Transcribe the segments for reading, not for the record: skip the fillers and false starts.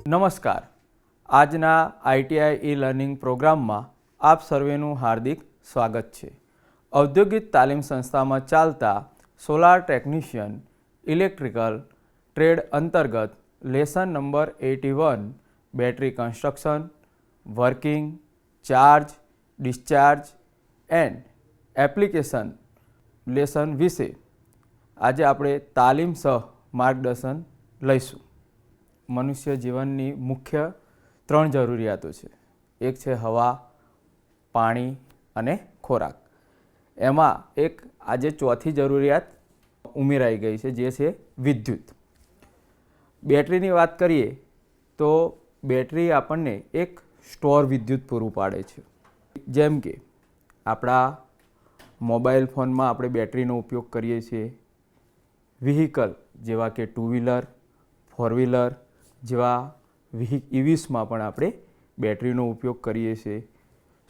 નમસ્કાર. આજના ITI e learning પ્રોગ્રામમાં આપ સર્વેનું હાર્દિક સ્વાગત છે. ઔદ્યોગિક તાલીમ સંસ્થામાં ચાલતા સોલાર ટેકનિશિયન ઇલેક્ટ્રિકલ ટ્રેડ અંતર્ગત lesson number 81 battery construction, working, charge, discharge and application lesson વિશે આજે આપણે તાલીમ સહ માર્ગદર્શન લઈશું. મનુષ્ય જીવનની મુખ્ય 3 જરૂરિયાતો છે. એક છે હવા, પાણી અને ખોરાક. એમાં એક આજે ચોથી જરૂરિયાત ઉમેરાઈ ગઈ છે, જે છે વિદ્યુત. બેટરીની વાત કરીએ તો બેટરી આપણને એક સ્ટોર વિદ્યુત પૂરું પાડે છે. જેમ કે આપણા મોબાઈલ ફોનમાં આપણે બેટરીનો ઉપયોગ કરીએ છીએ. વ્હીકલ જેવા કે 2 વ્હીલર, 4 વ્હીલર જેવા ઇવીસમાં પણ આપણે બેટરીનો ઉપયોગ કરીએ છીએ.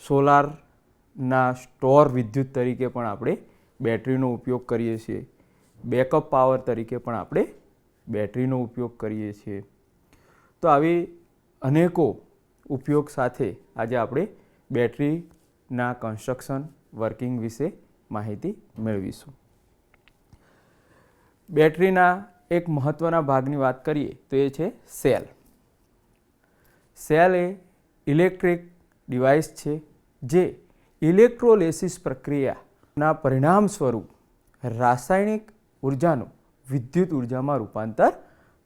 સોલારના સ્ટોર વિદ્યુત તરીકે પણ આપણે બેટરીનો ઉપયોગ કરીએ છીએ. બેકઅપ પાવર તરીકે પણ આપણે બેટરીનો ઉપયોગ કરીએ છીએ. તો આવી અનેકો ઉપયોગ સાથે આજે આપણે બેટરીના કન્સ્ટ્રક્શન, વર્કિંગ વિશે માહિતી મેળવીશું. બેટરીના એક મહત્ત્વના ભાગની વાત કરીએ તો એ છે સેલ. સેલ એ ઇલેક્ટ્રિક ડિવાઇસ છે જે ઇલેક્ટ્રોલિસિસ પ્રક્રિયાના પરિણામ સ્વરૂપ રાસાયણિક ઉર્જાનું વિદ્યુત ઉર્જામાં રૂપાંતર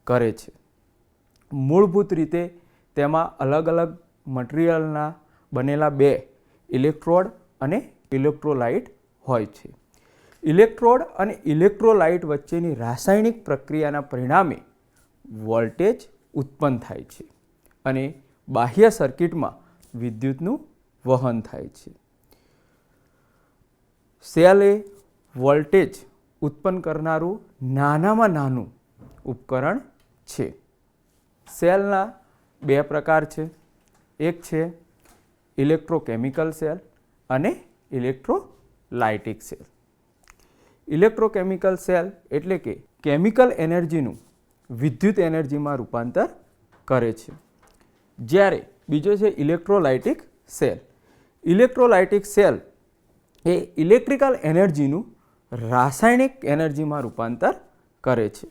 કરે છે. મૂળભૂત રીતે તેમાં અલગ અલગ મટીરિયલના બનેલા 2 ઇલેક્ટ્રોડ અને ઇલેક્ટ્રોલાઇટ હોય છે. ઇલેક્ટ્રોડ અને ઇલેક્ટ્રોલાઇટ વચ્ચેની રાસાયણિક પ્રક્રિયાના પરિણામે વોલ્ટેજ ઉત્પન્ન થાય છે અને બાહ્ય સર્કિટમાં વિદ્યુતનું વહન થાય છે. સેલ એ વોલ્ટેજ ઉત્પન્ન કરનારું નાનામાં નાનું ઉપકરણ છે. સેલના 2 પ્રકાર છે. એક છે ઇલેક્ટ્રોકેમિકલ સેલ અને ઇલેક્ટ્રોલાઇટિક સેલ. ઇલેક્ટ્રોકેમિકલ સેલ એટલે કે કેમિકલ એનર્જીનું વિદ્યુત એનર્જીમાં રૂપાંતર કરે છે. જ્યારે બીજો છે ઇલેક્ટ્રોલાઇટિક સેલ. ઇલેક્ટ્રોલાઇટિક સેલ એ ઇલેક્ટ્રિકલ એનર્જીનું રાસાયણિક એનર્જીમાં રૂપાંતર કરે છે.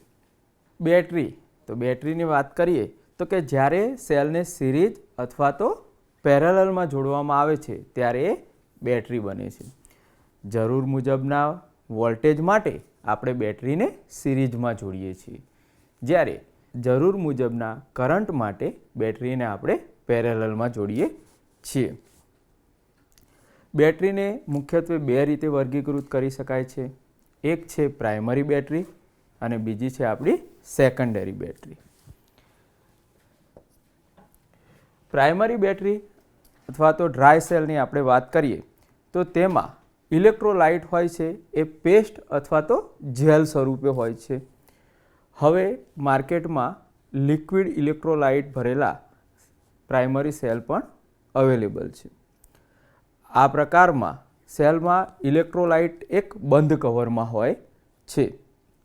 બેટરી, તો બેટરીની વાત કરીએ તો કે જ્યારે સેલને સિરીઝ અથવા તો પેરેલલમાં જોડવામાં આવે છે ત્યારે એ બેટરી બને છે. જરૂર મુજબના વોલ્ટેજ માટે આપણે બેટરીને સિરીઝમાં જોડીએ છીએ, જ્યારે જરૂર મુજબના કરંટ માટે બેટરીને આપણે પેરેલલમાં જોડીએ છીએ. બેટરીને મુખ્યત્વે 2 રીતે વર્ગીકૃત કરી શકાય છે. એક છે પ્રાઇમરી બેટરી અને બીજી છે આપણી સેકન્ડરી બેટરી. પ્રાઇમરી બેટરી અથવા તો ડ્રાય સેલની આપણે વાત કરીએ તો તેમાં ઇલેક્ટ્રોલાઇટ હોય છે એ પેસ્ટ અથવા તો જેલ સ્વરૂપે હોય છે. હવે માર્કેટમાં લિક્વિડ ઇલેક્ટ્રોલાઇટ ભરેલા પ્રાઇમરી સેલ પણ અવેલેબલ છે. આ પ્રકારમાં સેલમાં ઇલેક્ટ્રોલાઇટ એક બંધ કવરમાં હોય છે,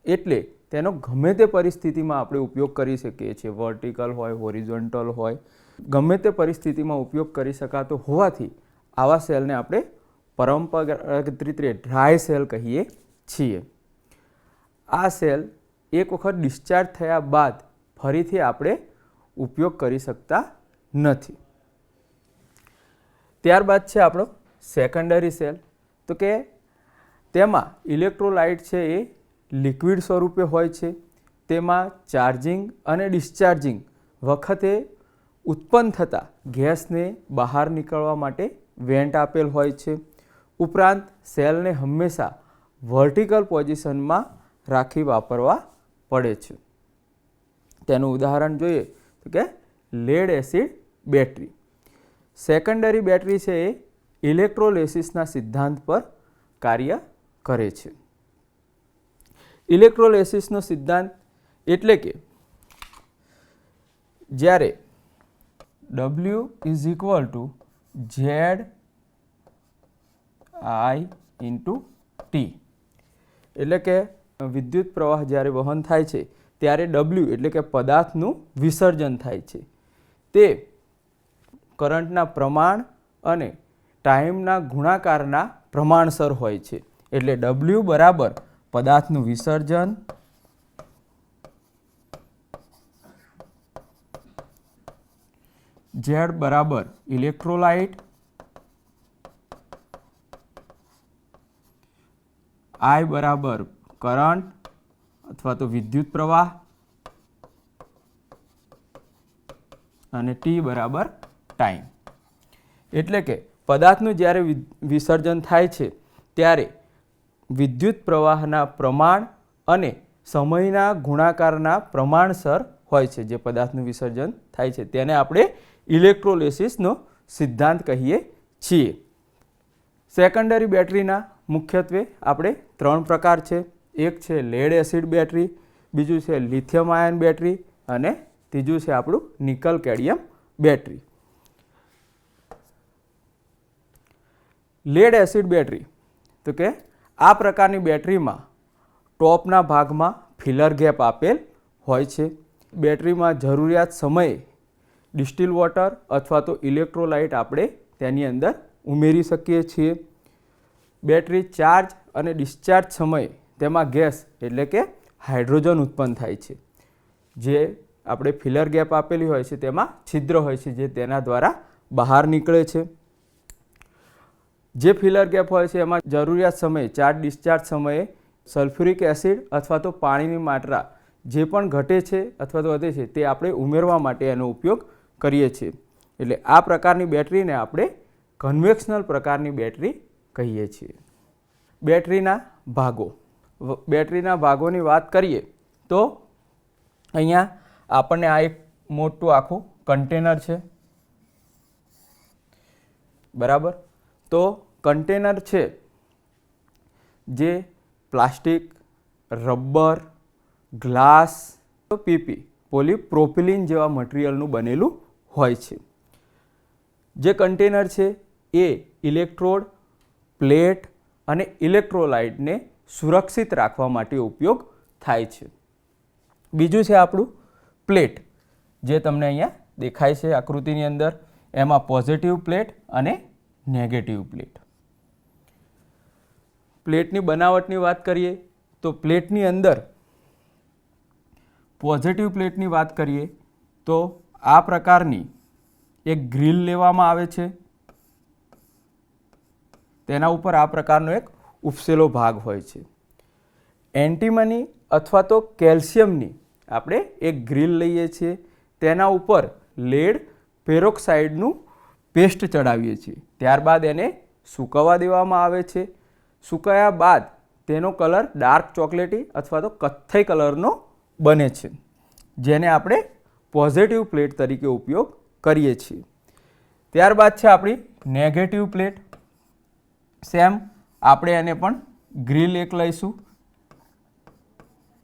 એટલે તેનો ગમે તે પરિસ્થિતિમાં આપણે ઉપયોગ કરી શકીએ છીએ. વર્ટિકલ હોય, હોરિઝોન્ટલ હોય, ગમે તે પરિસ્થિતિમાં ઉપયોગ કરી શકાતો હોવાથી આવા સેલને આપણે પરંપરાગત રીતે ડ્રાય સેલ કહીએ છીએ. આ સેલ એક વખત ડિસ્ચાર્જ થયા બાદ ફરીથી આપણે ઉપયોગ કરી શકતા નથી. ત્યારબાદ છે આપણો સેકન્ડરી સેલ. તો કે તેમાં ઇલેક્ટ્રોલાઇટ છે એ લિક્વિડ સ્વરૂપે હોય છે. તેમાં ચાર્જિંગ અને ડિસ્ચાર્જિંગ વખતે ઉત્પન્ન થતા ગેસને બહાર નીકળવા માટે વેન્ટ આપેલ હોય છે. ઉપરાંત સેલને હંમેશા વર્ટિકલ પોઝિશનમાં રાખી વાપરવા પડે છે. તેનું ઉદાહરણ જોઈએ તો કે lead acid battery. Secondary battery છે એ ઇલેક્ટ્રોલિસિસના સિદ્ધાંત પર કાર્ય કરે છે. ઇલેક્ટ્રોલિસિસનો સિદ્ધાંત એટલે કે જ્યારે W is equal to Z I into T, એટલે કે વિદ્યુત પ્રવાહ જ્યારે વહન થાય છે ત્યારે W એટલે કે પદાર્થનું વિસર્જન થાય છે તે કરંટના પ્રમાણ અને ટાઈમના ગુણાકારના પ્રમાણસર હોય છે. એટલે W બરાબર પદાર્થનું વિસર્જન Z બરાબર ઇલેક્ટ્રોલાઇટ, I બરાબર કરંટ અથવા તો વિદ્યુત પ્રવાહ અને T બરાબર ટાઈમ. એટલે કે પદાર્થનું જ્યારે વિસર્જન થાય છે ત્યારે વિદ્યુત પ્રવાહના પ્રમાણ અને સમયના ગુણાકારના પ્રમાણસર હોય છે. જે પદાર્થનું વિસર્જન થાય છે તેને આપણે ઇલેક્ટ્રોલિસિસનો સિદ્ધાંત કહીએ છીએ. સેકન્ડરી બેટરીના મુખ્યત્વે આપણે 3 પ્રકાર છે. એક છે લેડ એસિડ બેટરી, બીજું છે લિથિયમ આયન બેટરી અને ત્રીજું છે આપણું nickel cadmium battery. Lead acid battery તો કે આ પ્રકારની બેટરીમાં ટોપના ભાગમાં ફિલર ગેપ આપેલ હોય છે. બેટરીમાં જરૂરિયાત સમયે ડિસ્ટિલ વોટર અથવા તો ઇલેક્ટ્રોલાઇટ આપણે તેની અંદર ઉમેરી શકીએ છીએ. બેટરી ચાર્જ અને ડિસ્ચાર્જ સમયે તેમાં ગેસ એટલે કે હાઇડ્રોજન ઉત્પન્ન થાય છે. જે આપણે ફિલર ગેપ આપેલી હોય છે તેમાં છિદ્ર હોય છે જે તેના દ્વારા બહાર નીકળે છે. જે ફિલર ગેપ હોય છે એમાં જરૂરિયાત સમયે ચાર્જ ડિસ્ચાર્જ સમયે સલ્ફ્યુરિક એસિડ અથવા તો પાણીની માત્રા જે પણ ઘટે છે અથવા તો વધે છે તે આપણે ઉમેરવા માટે એનો ઉપયોગ કરીએ છીએ. એટલે આ પ્રકારની બેટરીને આપણે કન્વેક્શનલ પ્રકારની બેટરી કહીએ છીએ. બેટરીના ભાગો. બેટરીના ભાગોની વાત કરીએ તો અહીંયા આપણને આ એક મોટું આખું કન્ટેનર છે, બરાબર. તો કન્ટેનર છે જે પ્લાસ્ટિક, રબર, ગ્લાસ, PP પોલીપ્રોપિલિન જેવા મટીરિયલનું બનેલું હોય છે. જે કન્ટેનર છે એ ઇલેક્ટ્રોડ, પ્લેટ અને ઇલેક્ટ્રોલાઇટને સુરક્ષિત રાખવા માટે ઉપયોગ થાય છે. બીજું છે આપણું પ્લેટ, જે તમને અહીંયા દેખાય છે આકૃતિની અંદર. એમાં પોઝિટિવ પ્લેટ અને નેગેટિવ પ્લેટ. પ્લેટની બનાવટની વાત કરીએ તો પ્લેટની અંદર પોઝિટિવ પ્લેટની વાત કરીએ તો આ પ્રકારની એક ગ્રીલ લેવામાં આવે છે. તેના ઉપર આ પ્રકારનો એક ઉપસેલો ભાગ હોય છે. એન્ટીમની અથવા તો કેલ્શિયમની આપણે એક ગ્રીલ લઈએ છીએ. તેના ઉપર લેડ પેરોક્સાઇડનું પેસ્ટ ચડાવીએ છીએ. ત્યારબાદ એને સૂકવવા દેવામાં આવે છે. સૂકાયા બાદ તેનો કલર ડાર્ક ચોકલેટી અથવા તો કથ્થઈ કલરનો બને છે, જેને આપણે પોઝિટિવ પ્લેટ તરીકે ઉપયોગ કરીએ છીએ. ત્યારબાદ છે આપણી નેગેટિવ પ્લેટ. સેમ આપણે એને પણ ગ્રીલ એક લઈશું.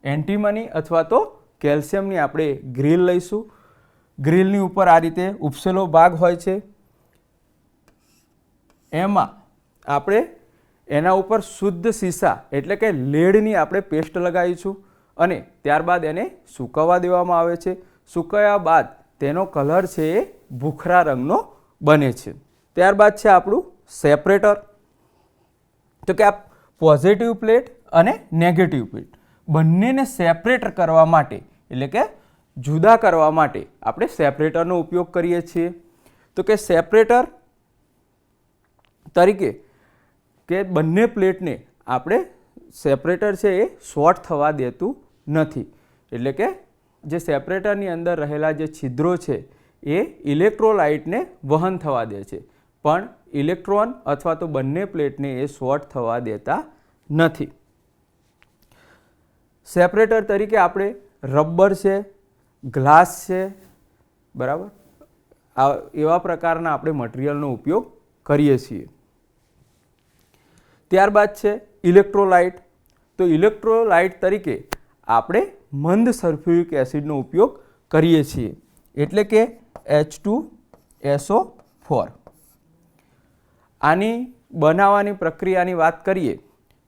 એન્ટીમની અથવા તો કેલ્શિયમની આપણે ગ્રીલ લઈશું. ગ્રીલની ઉપર આ રીતે ઉપસેલો ભાગ હોય છે. એમાં આપણે એના ઉપર શુદ્ધ સીસા એટલે કે લેડની આપણે પેસ્ટ લગાવીશું અને ત્યારબાદ એને સૂકવવા દેવામાં આવે છે. સૂકવ્યા બાદ તેનો કલર છે એ ભૂખરા રંગનો બને છે. ત્યારબાદ છે આપણું સેપરેટર. તો કે આ પોઝિટિવ પ્લેટ અને નેગેટિવ પ્લેટ બંનેને સેપરેટ કરવા માટે એટલે કે જુદા કરવા માટે આપણે સેપરેટરનો ઉપયોગ કરીએ છીએ. તો કે સેપરેટર તરીકે કે બંને પ્લેટને આપણે સેપરેટર છે એ શોર્ટ થવા દેતું નથી. એટલે કે જે સેપરેટરની અંદર રહેલા જે છિદ્રો છે એ ઇલેક્ટ્રોલાઇટને વહન થવા દે છે, પણ ઇલેક્ટ્રોન અથવા તો બંને પ્લેટને એ શોર્ટ થવા દેતા નથી. સેપરેટર તરીકે આપણે રબર છે, ગ્લાસ છે, બરાબર, એવા પ્રકારના આપણે મટીરિયલનો ઉપયોગ કરીએ છીએ. ત્યારબાદ છે ઇલેક્ટ્રોલાઇટ. તો ઇલેક્ટ્રોલાઇટ તરીકે આપણે મંદ સલ્ફ્યુરિક એસિડનો ઉપયોગ કરીએ છીએ, એટલે કે H2SO4. આની બનાવવાની પ્રક્રિયાની વાત કરીએ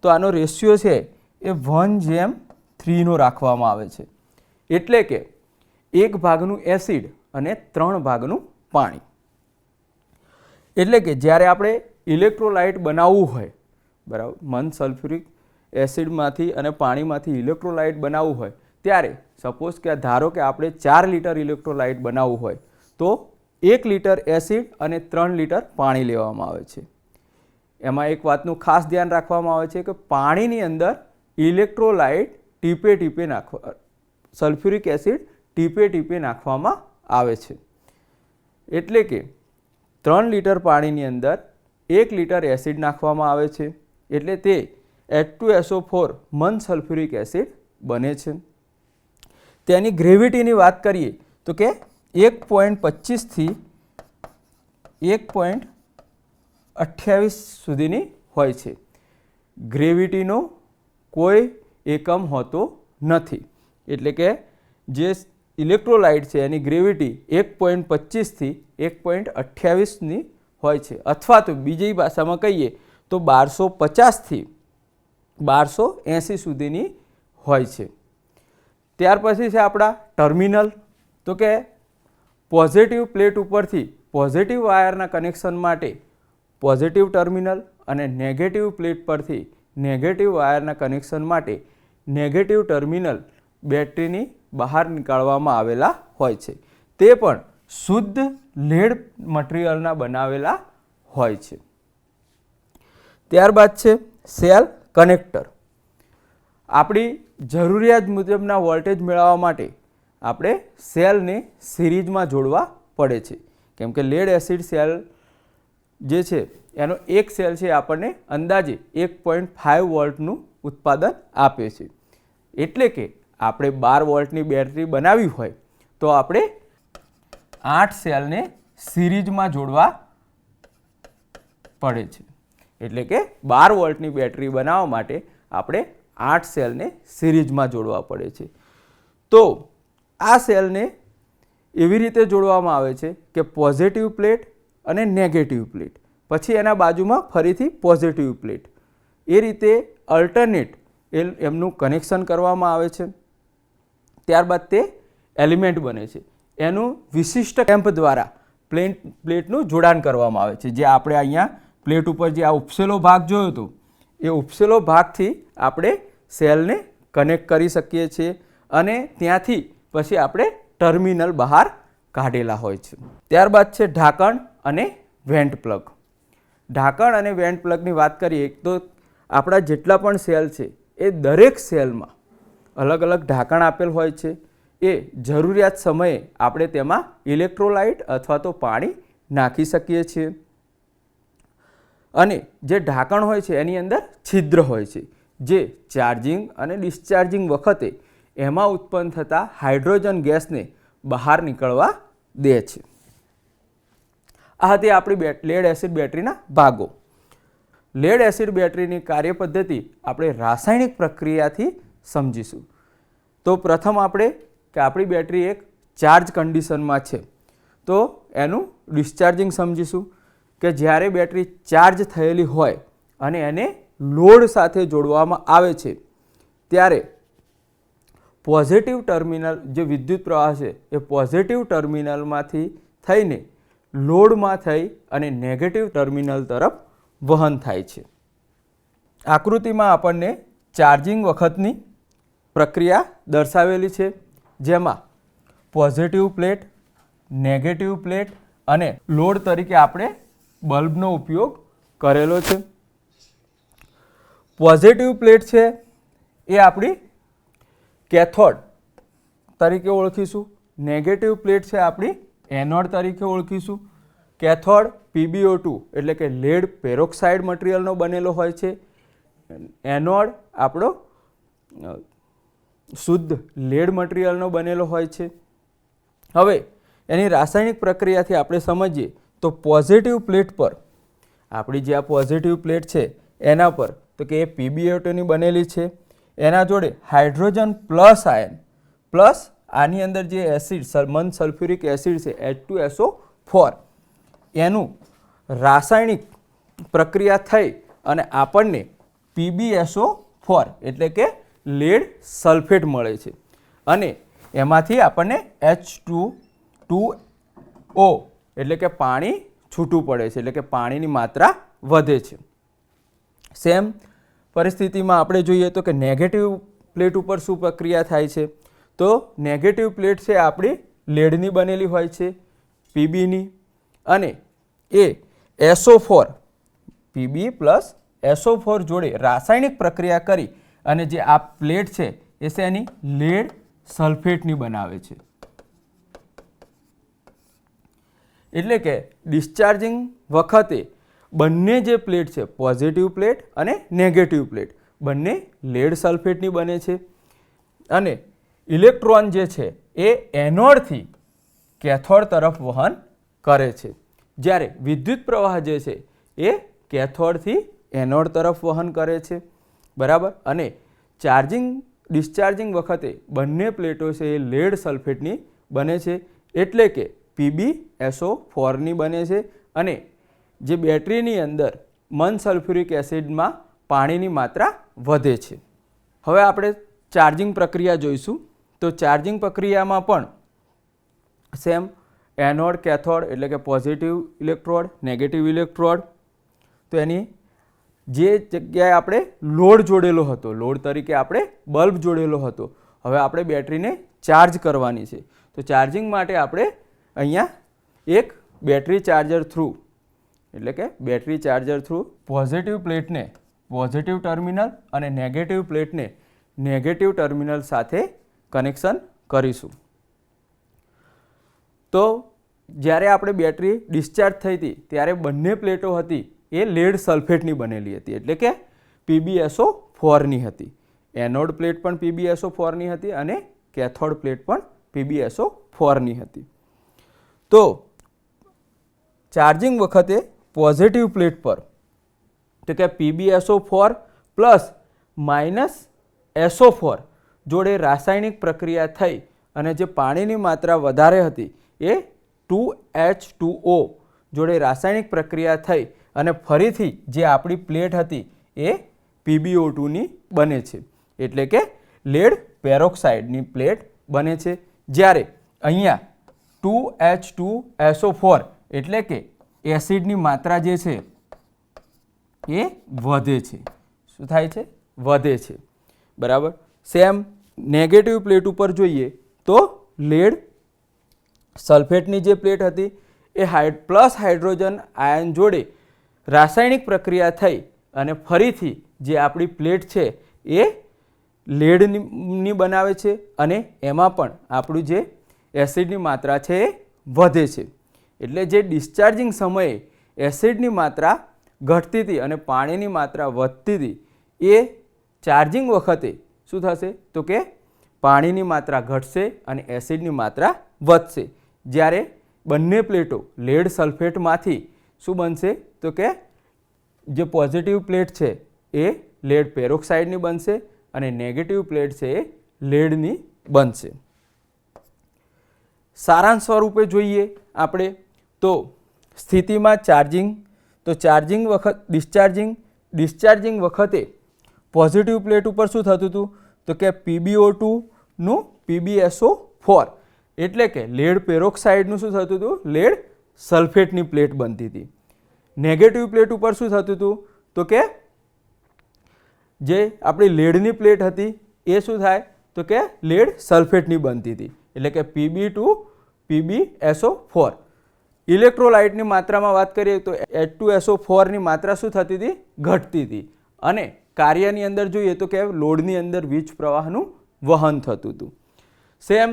તો આનો રેશિયો છે એ 1:3 રાખવામાં આવે છે. એટલે કે એક ભાગનું એસિડ અને 3 ભાગનું પાણી. એટલે કે જ્યારે આપણે ઇલેક્ટ્રોલાઇટ બનાવવું હોય, બરાબર, મન સલ્ફ્યુરિક એસિડમાંથી અને પાણીમાંથી ઇલેક્ટ્રોલાઇટ બનાવવું હોય ત્યારે સપોઝ કે ધારો કે આપણે 4 લિટર ઇલેક્ટ્રોલાઇટ બનાવવું હોય તો 1 લિટર એસિડ અને 3 લિટર પાણી લેવામાં આવે છે. એમાં એક વાતનું ખાસ ધ્યાન રાખવામાં આવે છે કે પાણીની અંદર ઇલેક્ટ્રોલાઇટ ટીપે ટીપે સલ્ફ્યુરિક એસિડ ટીપે ટીપે નાખવામાં આવે છે. એટલે કે 3 લિટર પાણીની અંદર 1 લિટર એસિડ નાખવામાં આવે છે, એટલે તે H2SO4 મન સલ્ફ્યુરિક એસિડ બને છે. તેની ગ્રેવિટીની વાત કરીએ તો કે 1.25 થી 1.28 સુધીની હોય છે. ગ્રેવિટીનો કોઈ એકમ હોતો નથી, એટલે કે જે ઇલેક્ટ્રોલાઇટ છે એની ગ્રેવિટી 1.25 થી 1.28ની હોય છે, અથવા તો બીજી ભાષામાં કહીએ તો 1250 થી 1280 સુધીની હોય છે. ત્યાર પછી છે આપણા ટર્મિનલ. તો કે પોઝિટિવ પ્લેટ ઉપરથી પોઝિટિવ વાયરના કનેક્શન માટે પોઝિટિવ ટર્મિનલ અને નેગેટિવ પ્લેટ પરથી નેગેટિવ વાયરના કનેક્શન માટે નેગેટિવ ટર્મિનલ બેટરીની બહાર નીકાળવામાં આવેલા હોય છે. તે પણ શુદ્ધ લેડ મટીરિયલના બનાવેલા હોય છે. ત્યારબાદ છે સેલ કનેક્ટર. આપણી જરૂરિયાત મુજબના વોલ્ટેજ મેળવવા માટે આપણે સેલને સિરીઝમાં જોડવા પડે છે, કેમ કે લેડ એસિડ સેલ જે છે એનો એક સેલ છે આપણને અંદાજે 1.5 વોલ્ટનું ઉત્પાદન આપે છે. એટલે કે આપણે 12 વોલ્ટની બેટરી બનાવી હોય તો આપણે 8 સેલને સિરીઝમાં જોડવા પડે છે. એટલે કે 12 વોલ્ટની બેટરી બનાવવા માટે આપણે 8 સેલને સિરીઝમાં જોડવા પડે છે. તો આ સેલને એવી રીતે જોડવામાં આવે છે કે પોઝિટિવ પ્લેટ અને નેગેટિવ પ્લેટ, પછી એના બાજુમાં ફરીથી પોઝિટિવ પ્લેટ, એ રીતે અલ્ટરનેટ એમનું કનેક્શન કરવામાં આવે છે. ત્યારબાદ તે એલિમેન્ટ બને છે. એનું વિશિષ્ટ કેમ્પ દ્વારા પ્લેટનું જોડાણ કરવામાં આવે છે. જે આપણે અહીંયા પ્લેટ ઉપર જે આ ઉપસેલો ભાગ જોયો હતો એ ઉપસેલો ભાગથી આપણે સેલને કનેક્ટ કરી શકીએ છીએ અને ત્યાંથી પછી આપણે ટર્મિનલ બહાર કાઢેલા હોય છે. ત્યારબાદ છે ઢાંકણ અને વેન્ટ પ્લગ. ઢાંકણ અને વેન્ટ પ્લગની વાત કરીએ તો આપણા જેટલા પણ સેલ છે એ દરેક સેલમાં અલગ અલગ ઢાંકણ આપેલ હોય છે. એ જરૂરિયાત સમયે આપણે તેમાં ઇલેક્ટ્રોલાઇટ અથવા તો પાણી નાખી શકીએ છીએ. અને જે ઢાંકણ હોય છે એની અંદર છિદ્ર હોય છે, જે ચાર્જિંગ અને ડિસ્ચાર્જિંગ વખતે એમાં ઉત્પન્ન થતા હાઇડ્રોજન ગેસને બહાર નીકળવા દે છે. આ હતી આપણી લેડ એસિડ બેટરીના ભાગો. લેડ એસિડ બેટરીની કાર્યપદ્ધતિ આપણે રાસાયણિક પ્રક્રિયાથી સમજીશું. તો પ્રથમ આપણે કે આપણી બેટરી એક ચાર્જ કન્ડિશનમાં છે તો એનું ડિસ્ચાર્જિંગ સમજીશું કે જ્યારે બેટરી ચાર્જ થયેલી હોય અને એને લોડ સાથે જોડવામાં આવે છે ત્યારે પોઝિટિવ ટર્મિનલ જે વિદ્યુત પ્રવાહ છે એ પોઝિટિવ ટર્મિનલમાંથી થઈને લોડમાં થઈ અને નેગેટિવ ટર્મિનલ તરફ વહન થાય છે. આકૃતિમાં આપણને ચાર્જિંગ વખતની પ્રક્રિયા દર્શાવેલી છે, જેમાં પોઝિટિવ પ્લેટ, નેગેટિવ પ્લેટ અને લોડ તરીકે આપણે બલ્બનો ઉપયોગ કરેલો છે. પોઝિટિવ પ્લેટ છે એ આપણી કેથોડ તરીકે ઓળખીશું, નેગેટિવ પ્લેટ છે આપણી એનોડ તરીકે ઓળખીશું. કેથોડ PbO2 એટલે કે લેડ પેરોક્સાઇડ મટીરિયલનો બનેલો હોય છે. એનોડ આપણો શુદ્ધ લેડ મટીરિયલનો બનેલો હોય છે. હવે એની રાસાયણિક પ્રક્રિયાથી આપણે સમજીએ તો પોઝિટિવ પ્લેટ પર આપણી જે આ પોઝિટિવ પ્લેટ છે એના પર તો કે એ PbO2ની બનેલી છે. એના જોડે હાઇડ્રોજન પ્લસ આયન પ્લસ આની અંદર જે એસિડ મન સલ્ફ્યુરિક એસિડ છે H2SO4 એનું રાસાયણિક પ્રક્રિયા થઈ અને આપણને PbSO4 એટલે કે લેડ સલ્ફેટ મળે છે અને એમાંથી આપણને H2 2O એટલે કે પાણી છૂટું પડે છે, એટલે કે પાણીની માત્રા વધે છે. સેમ પરિસ્થિતિમાં આપણે જોઈએ તો કે નેગેટિવ પ્લેટ ઉપર શું પ્રક્રિયા થાય છે? તો નેગેટિવ પ્લેટ છે આપણી લેડની બનેલી હોય છે, પીબીની, અને એ SO4 પીબી પ્લસ SO4 જોડે રાસાયણિક પ્રક્રિયા કરી અને જે આ પ્લેટ છે એ શેની? લેડ સલ્ફેટની બનાવે છે. એટલે કે ડિસ્ચાર્જિંગ વખતે બંને જે પ્લેટ છે, પોઝિટિવ પ્લેટ અને નેગેટિવ પ્લેટ, બંને લેડ સલ્ફેટની બને છે. અને ઇલેક્ટ્રોન જે છે એ એનોડથી કેથોડ તરફ વહન કરે છે, જ્યારે વિદ્યુત પ્રવાહ જે છે એ કેથોડથી એનોડ તરફ વહન કરે છે. બરાબર. અને ડિસ્ચાર્જિંગ વખતે બંને પ્લેટો છે એ લેડ સલ્ફેટની બને છે, એટલે કે PbSO4ની બને છે. અને જે બેટરીની અંદર મન સલ્ફ્યુરિક એસિડમાં પાણીની માત્રા વધે છે. હવે આપણે ચાર્જિંગ પ્રક્રિયા જોઈશું. તો ચાર્જિંગ પ્રક્રિયામાં પણ સેમ એનોડ કેથોડ એટલે કે પોઝિટિવ ઇલેક્ટ્રોડ નેગેટિવ ઇલેક્ટ્રોડ. તો એની જે જગ્યાએ આપણે લોડ જોડેલો હતો, લોડ તરીકે આપણે બલ્બ જોડેલો હતો, હવે આપણે બેટરીને ચાર્જ કરવાની છે. તો ચાર્જિંગ માટે આપણે અહીંયા એક બેટરી ચાર્જર થ્રુ એટલે કે બેટરી ચાર્જર થ્રુ પોઝિટિવ પ્લેટને પોઝિટિવ ટર્મિનલ અને નેગેટિવ પ્લેટને નેગેટિવ ટર્મિનલ સાથે કનેક્શન કરીશું. તો જ્યારે આપણે બેટરી ડિસ્ચાર્જ થઈ હતી ત્યારે બંને પ્લેટો હતી એ લેડ સલ્ફેટની બનેલી હતી, એટલે કે PbSO4ની હતી. એનોડ પ્લેટ પણ PbSO4ની હતી અને કેથોડ પ્લેટ પણ PbSO4ની હતી. તો ચાર્જિંગ વખતે પોઝિટિવ પ્લેટ પર તો કે PbSO4 પ્લસ માઇનસ SO4 જોડે રાસાયણિક પ્રક્રિયા થઈ અને જે પાણીની માત્રા વધારે હતી એ 2H2O જોડે રાસાયણિક પ્રક્રિયા થઈ અને ફરીથી જે આપણી પ્લેટ હતી એ PbO2ની બને છે, એટલે કે લેડ પેરોક્સાઇડની પ્લેટ બને છે. જ્યારે અહીંયા 2H2SO4 એટલે કે એસિડની માત્રા જે છે એ વધે છે. શું થાય છે? વધે છે. બરાબર. સેમ નેગેટિવ પ્લેટ ઉપર જોઈએ તો લેડ સલ્ફેટની જે પ્લેટ હતી એ પ્લસ હાઇડ્રોજન આયન જોડે રાસાયણિક પ્રક્રિયા થઈ અને ફરીથી જે આપણી પ્લેટ છે એ લેડની બનાવે છે અને એમાં પણ આપણું જે એસિડની માત્રા છે એ વધે છે. એટલે જે ડિસ્ચાર્જિંગ સમયે એસિડની માત્રા ઘટતી હતી અને પાણીની માત્રા વધતી હતી એ ચાર્જિંગ વખતે શું થશે? તો કે પાણીની માત્રા ઘટશે અને એસિડની માત્રા વધશે. જ્યારે બંને પ્લેટો લેડ સલ્ફેટમાંથી શું બનશે? તો કે જે પોઝિટિવ પ્લેટ છે એ લેડ પેરોક્સાઇડની બનશે અને નેગેટિવ પ્લેટ છે એ લેડની બનશે. સારાંશ સ્વરૂપે જોઈએ આપણે તો સ્થિતિમાં ચાર્જિંગ, તો ચાર્જિંગ વખત ડિસ્ચાર્જિંગ વખતે પોઝિટિવ પ્લેટ ઉપર શું થતું હતું? તો કે PbO2નું PbSO4 એટલે કે લેડ પેરોક્સાઇડનું શું થતું હતું? લેડ સલ્ફેટની પ્લેટ બનતી હતી. નેગેટિવ પ્લેટ ઉપર શું થતું હતું? તો કે જે આપણી લેડની પ્લેટ હતી એ શું થાય? તો કે લેડ સલ્ફેટની બનતી હતી, એટલે કે Pb2 PbSO4. ઇલેક્ટ્રોલાઇટની માત્રામાં વાત કરીએ તો H2SO4ની માત્રા શું થતી હતી? ઘટતી હતી. અને કાર્યની અંદર જોઈએ તો કે લોડની અંદર વીજ પ્રવાહનું વહન થતું હતું. સેમ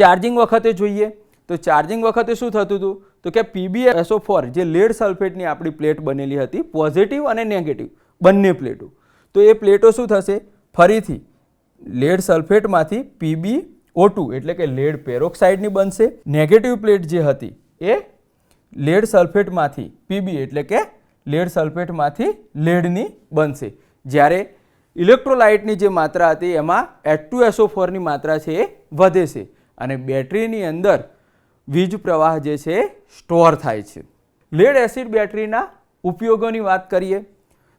ચાર્જિંગ વખતે જોઈએ તો ચાર્જિંગ વખતે શું થતું હતું? તો કે PbSO4 જે લેડ સલ્ફેટની આપણી પ્લેટ બનેલી હતી, પોઝિટિવ અને નેગેટિવ બંને પ્લેટો, તો એ પ્લેટો શું થશે? ફરીથી લેડ સલ્ફેટમાંથી PbO2 એટલે કે લેડ પેરોક્સાઇડની બનશે. નેગેટિવ પ્લેટ જે હતી એ લેડ સલ્ફેટમાંથી Pb એટલે કે લેડ સલ્ફેટમાંથી લેડની બનશે. જ્યારે ઇલેક્ટ્રોલાઇટની જે માત્રા હતી એમાં H2SO4ની માત્રા છે એ વધે છે અને બેટરીની અંદર વીજ પ્રવાહ જે છે એ સ્ટોર થાય છે. લેડ એસિડ બેટરીના ઉપયોગોની વાત કરીએ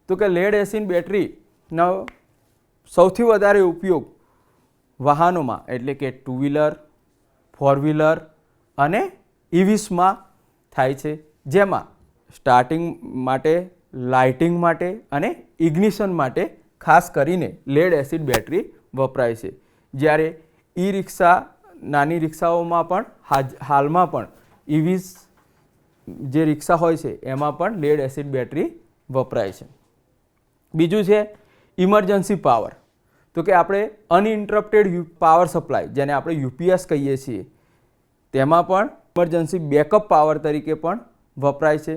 તો કે લેડ એસિડ બેટરીનો સૌથી વધારે ઉપયોગ વાહનોમાં એટલે કે 2 વ્હીલર, 4 વ્હીલર અને ઇવીસમાં થાય છે, જેમાં સ્ટાર્ટિંગ માટે, લાઇટિંગ માટે અને ઇગ્નિશન માટે ખાસ કરીને લેડ એસિડ બેટરી વપરાય છે. જ્યારે ઈ રિક્ષા, નાની રિક્ષાઓમાં પણ હાલમાં પણ ઇવીસ જે રિક્ષા હોય છે એમાં પણ લેડ એસિડ બેટરી વપરાય છે. બીજું છે ઇમરજન્સી પાવર. તો કે આપણે અનઇન્ટરપ્ટેડ પાવર સપ્લાય, જેને આપણે યુપીએસ કહીએ છીએ, તેમાં પણ ઇમરજન્સી બેકઅપ પાવર તરીકે પણ વપરાય છે.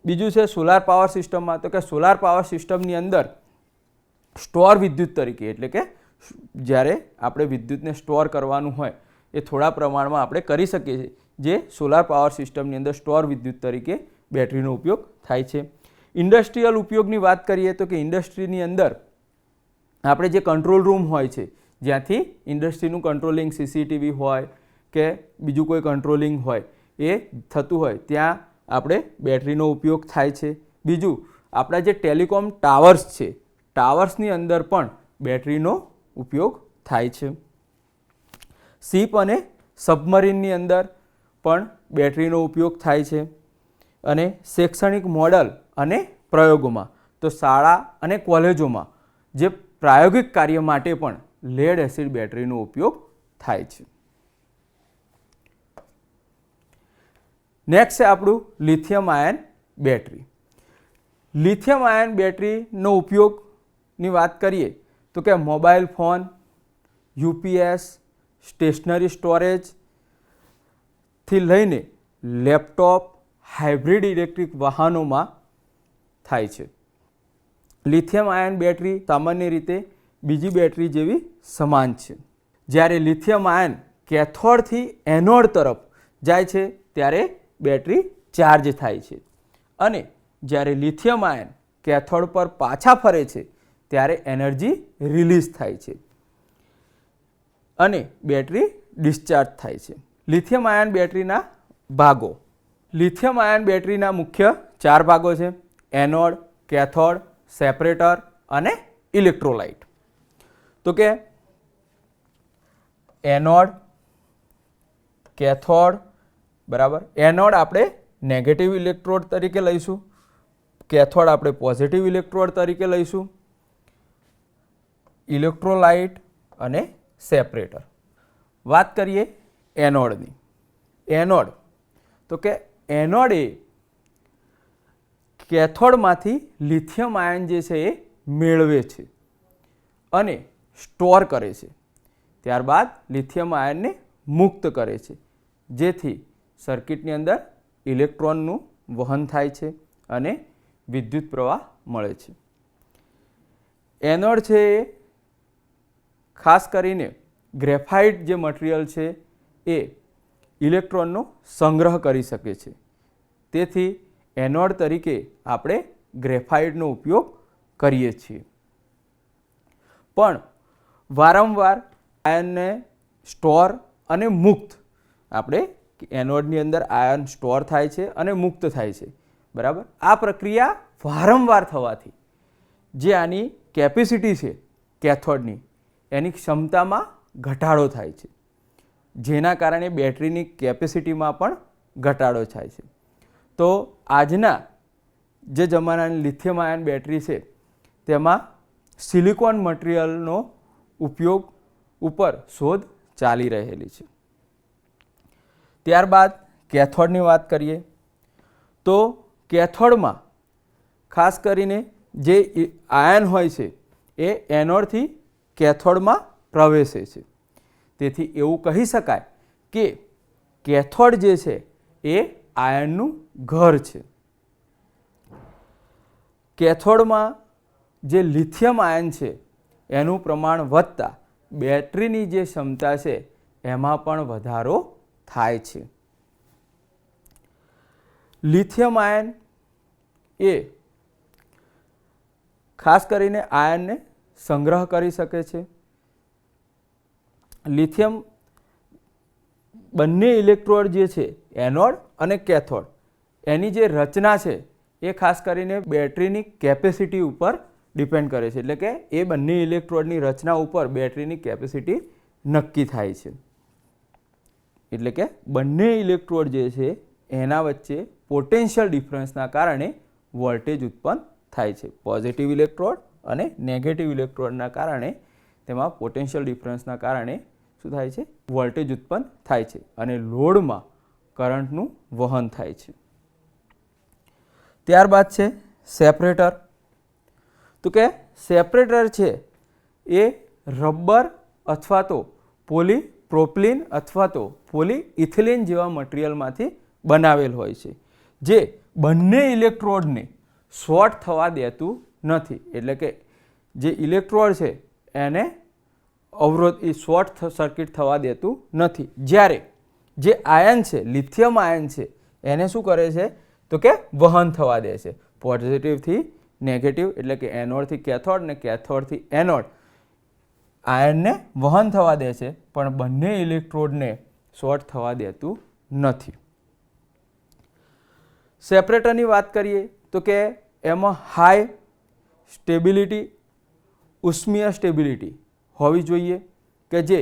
બીજું છે સોલાર પાવર સિસ્ટમમાં. તો કે સોલાર પાવર સિસ્ટમની અંદર સ્ટોર વિદ્યુત તરીકે, એટલે કે જ્યારે આપણે વિદ્યુતને સ્ટોર કરવાનું હોય એ થોડા પ્રમાણમાં આપણે કરી શકીએ છીએ, જે સોલાર પાવર સિસ્ટમની અંદર સ્ટોર વિદ્યુત તરીકે બેટરીનો ઉપયોગ થાય છે. ઇન્ડસ્ટ્રીયલ ઉપયોગની વાત કરીએ તો કે ઇન્ડસ્ટ્રીની અંદર આપણે જે કંટ્રોલ રૂમ હોય છે, જ્યાંથી ઇન્ડસ્ટ્રીનું કંટ્રોલિંગ, સીસીટીવી હોય કે બીજું કોઈ કંટ્રોલિંગ હોય એ થતું હોય, ત્યાં આપણે બેટરીનો ઉપયોગ થાય છે. બીજું આપણા જે ટેલિકોમ ટાવર્સ છે, ટાવર્સની અંદર પણ બેટરીનો ઉપયોગ થાય છે. શિપ અને સબમરીનની અંદર પણ બેટરીનો ઉપયોગ થાય છે. અને શૈક્ષણિક મોડલ અને પ્રયોગોમાં, તો શાળા અને કોલેજોમાં જે પ્રાયોગિક કાર્ય માટે પણ લેડ એસિડ બેટરીનો ઉપયોગ થાય છે. નેક્સ્ટ છે આપણું lithium ion battery. Lithium ion બેટરીનો ઉપયોગની વાત કરીએ તો કે મોબાઈલ ફોન, યુપીએસ, સ્ટેશનરી સ્ટોરેજથી લઈને લેપટોપ, હાઇબ્રિડ ઇલેક્ટ્રિક વાહનોમાં થાય છે. લિથિયમ આયન બેટરી સામાન્ય રીતે બીજી બેટરી જેવી સમાન છે. જ્યારે લિથિયમ આયન કેથોડથી એનોડ તરફ જાય છે ત્યારે બેટરી ચાર્જ થાય છે, અને જ્યારે લિથિયમ આયન કેથોડ પર પાછા ફરે છે ત્યારે એનર્જી રિલીઝ થાય છે અને બેટરી ડિસ્ચાર્જ થાય છે. લિથિયમ આયન બેટરીના ભાગો. લિથિયમ આયન બેટરીના મુખ્ય 4 ભાગો છે: એનોડ, કેથોડ, સેપરેટર અને ઇલેક્ટ્રોલાઇટ. તો કે એનોડ, કેથોડ, બરાબર. એનોડ આપણે નેગેટિવ ઇલેક્ટ્રોડ તરીકે લઈશું, કેથોડ આપણે પોઝિટિવ ઇલેક્ટ્રોડ તરીકે લઈશું, ઇલેક્ટ્રોલાઇટ અને સેપરેટર. વાત કરીએ એનોડની. એનોડ, તો કે એનોડ એ કેથોડમાંથી લિથિયમ આયન જે છે એ મેળવે છે અને સ્ટોર કરે છે. ત્યારબાદ લિથિયમ આયનને મુક્ત કરે છે, જેથી સર્કિટની અંદર ઇલેક્ટ્રોનનું વહન થાય છે અને વિદ્યુત પ્રવાહ મળે છે. એનોડ છે એ ખાસ કરીને ગ્રેફાઇટ જે મટીરિયલ છે એ ઇલેક્ટ્રોનનો સંગ્રહ કરી શકે છે. તેથી એનોડ તરીકે આપણે ગ્રેફાઇટનો ઉપયોગ કરીએ છીએ. પણ વારંવાર આયનને સ્ટોર અને મુક્ત, આપણે એનોડની અંદર આયન સ્ટોર થાય છે અને મુક્ત થાય છે, બરાબર. આ પ્રક્રિયા વારંવાર થવાથી જે આની કેપેસિટી છે કેથોડની, એની ક્ષમતામાં ઘટાડો થાય છે, જેના કારણે બેટરીની કેપેસિટીમાં પણ ઘટાડો થાય છે. તો આજના જે જમાનાની લિથિયમ આયન બેટરી છે તેમાં સિલિકોન મટીરિયલનો ઉપયોગ ઉપર શોધ ચાલી રહેલી છે. ત્યારબાદ કેથોડની વાત કરીએ તો કેથોડમાં ખાસ કરીને જે આયન હોય છે એ એનોડથી કેથોડમાં પ્રવેશે છે. તેથી એવું કહી શકાય કે કેથોડ જે છે એ આયનનું ઘર છે. કેથોડમાં જે લિથિયમ આયન છે એનું પ્રમાણ વધતા બેટરીની જે ક્ષમતા છે એમાં પણ વધારો થાય છે. લિથિયમ આયન એ ખાસ કરીને આયનને સંગ્રહ કરી શકે છે. લિથિયમ બંને ઇલેક્ટ્રોડ જે છે એનોડ અને કેથોડ, એની જે રચના છે એ ખાસ કરીને બેટરીની કેપેસિટી ઉપર ડિપેન્ડ કરે છે. એટલે કે એ બંને ઇલેક્ટ્રોડની રચના ઉપર બેટરીની કેપેસિટી નક્કી થાય છે. એટલે કે બંને ઇલેક્ટ્રોડ જે છે એના વચ્ચે પોટેન્શિયલ ડિફરન્સના કારણે વોલ્ટેજ ઉત્પન્ન થાય છે. પોઝિટિવ ઇલેક્ટ્રોડ અને નેગેટિવ ઇલેક્ટ્રોડના કારણે તેમાં પોટેન્શિયલ ડિફરન્સના કારણે શું થાય છે? વોલ્ટેજ ઉત્પન્ન થાય છે અને લોડમાં કરંટનું વહન થાય છે. ત્યારબાદ છે સેપરેટર. તો કે સેપરેટર છે એ રબર અથવા તો પોલીપ્રોપિલિન અથવા તો પોલીઇથિલિન જેવા મટીરિયલમાંથી બનાવેલ હોય છે, જે બંને ઇલેક્ટ્રોડને શોર્ટ થવા દેતું નથી. એટલે કે જે ઇલેક્ટ્રોડ છે એને અવરોધ શોર્ટ સર્કિટ થવા દેતું નથી. જ્યારે જે આયન છે, લિથિયમ આયન છે, એને શું કરે છે? તો કે વહન થવા દે છે. પોઝિટિવથી નેગેટિવ એટલે કે એનોડથી કેથોડ ને કેથોડથી એનોડ આયનને વહન થવા દે છે, પણ બંને ઇલેક્ટ્રોડને શોર્ટ થવા દેતું નથી. સેપરેટરની વાત કરીએ તો કે એમાં હાઈ સ્ટેબિલિટી, ઉષ્મીય સ્ટેબિલિટી હોવી જોઈએ કે જે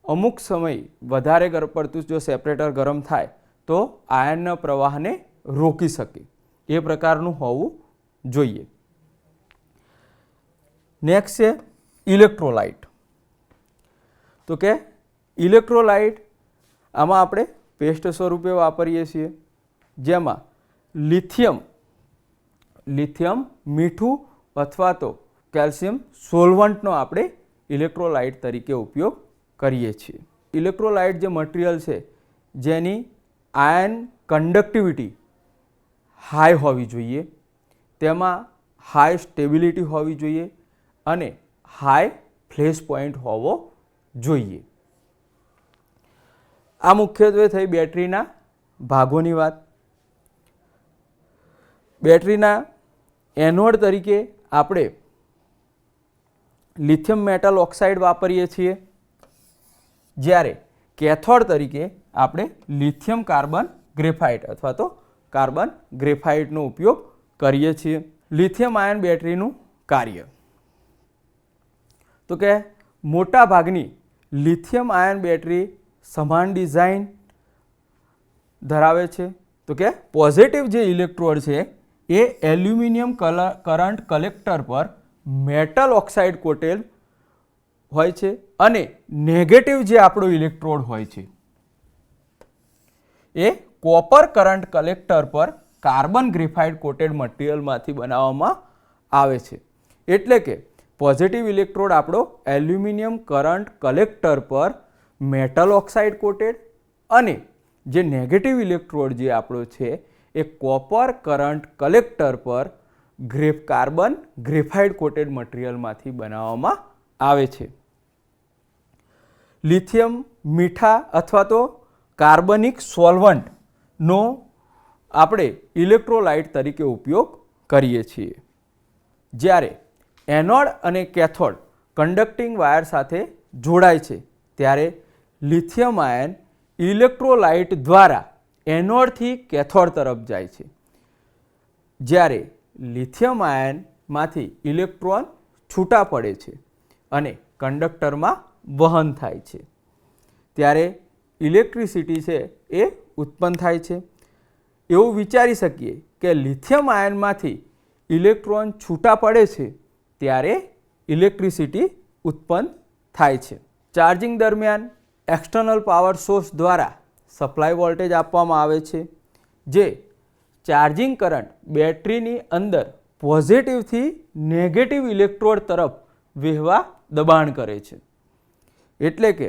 અમુક સમય વધારે પડતું જો સેપરેટર ગરમ થાય તો આયનના પ્રવાહને રોકી શકે એ પ્રકારનું હોવું જોઈએ. નેક્સ્ટ છે ઇલેક્ટ્રોલાઇટ. તો કે ઇલેક્ટ્રોલાઇટ આમાં આપણે પેસ્ટ સ્વરૂપે વાપરીએ છીએ, જેમાં લિથિયમ મીઠું અથવા તો કેલ્શિયમ સોલ્વન્ટનો આપણે ઇલેક્ટ્રોલાઇટ તરીકે ઉપયોગ કરીએ છીએ. ઇલેક્ટ્રોલાઇટ જે મટીરિયલ છે જેની આયન કન્ડક્ટિવિટી હાઈ હોવી જોઈએ, તેમાં હાઈ સ્ટેબિલિટી હોવી જોઈએ અને હાઈ ફ્લેશ પોઈન્ટ હોવો જોઈએ. આ મુખ્યત્વે થઈ બેટરીના ભાગોની વાત. બેટરીના એનોડ તરીકે આપણે લિથિયમ મેટલ ઓક્સાઇડ વાપરીએ છીએ, જ્યારે કેથોડ તરીકે આપણે લિથિયમ કાર્બન ગ્રેફાઇટ અથવા તો કાર્બન ગ્રેફાઇટનો ઉપયોગ કરીએ છીએ. લિથિયમ આયન બેટરીનું કાર્ય. તો કે મોટા ભાગની લિથિયમ આયન બેટરી સમાન ડિઝાઇન ધરાવે છે. તો કે પોઝિટિવ જે ઇલેક્ટ્રોડ છે એ એલ્યુમિનિયમ કરંટ કલેક્ટર પર મેટલ ઓક્સાઇડ કોટેડ હોય છે અને નેગેટિવ જે આપણો ઇલેક્ટ્રોડ હોય છે એ કોપર કરંટ કલેક્ટર પર કાર્બન ગ્રેફાઇટ કોટેડ મટીરિયલમાંથી બનાવવામાં આવે છે. એટલે કે પોઝિટિવ ઇલેક્ટ્રોડ આપણો એલ્યુમિનિયમ કરંટ કલેક્ટર પર મેટલ ઓક્સાઇડ કોટેડ અને જે નેગેટિવ ઇલેક્ટ્રોડ જે આપણો છે એ કોપર કરંટ કલેક્ટર પર કાર્બન ગ્રેફાઇટ કોટેડ મટીરિયલમાંથી બનાવવામાં આવે છે. લિથિયમ મીઠા અથવા તો કાર્બનિક સોલ્વન્ટનો આપણે ઇલેક્ટ્રોલાઇટ તરીકે ઉપયોગ કરીએ છીએ. જ્યારે એનોડ અને કેથોડ કન્ડક્ટિંગ વાયર સાથે જોડાય છે ત્યારે લિથિયમ આયન ઇલેક્ટ્રોલાઇટ દ્વારા એનોડથી કેથોડ તરફ જાય છે. જ્યારે લિથિયમ આયનમાંથી ઇલેક્ટ્રોન છૂટા પડે છે અને કંડક્ટરમાં વહન થાય છે, ત્યારે ઇલેક્ટ્રિસિટી છે એ ઉત્પન્ન થાય છે. એવું વિચારી શકીએ કે લિથિયમ આયનમાંથી ઇલેક્ટ્રોન છૂટા પડે છે ત્યારે ઇલેક્ટ્રિસિટી ઉત્પન્ન થાય છે. ચાર્જિંગ દરમિયાન એક્સટર્નલ પાવર સોર્સ દ્વારા સપ્લાય વોલ્ટેજ આપવામાં આવે છે, જે ચાર્જિંગ કરંટ બેટરીની અંદર પોઝિટિવથી નેગેટિવ ઇલેક્ટ્રોડ તરફ વહેવા દબાણ કરે છે. એટલે કે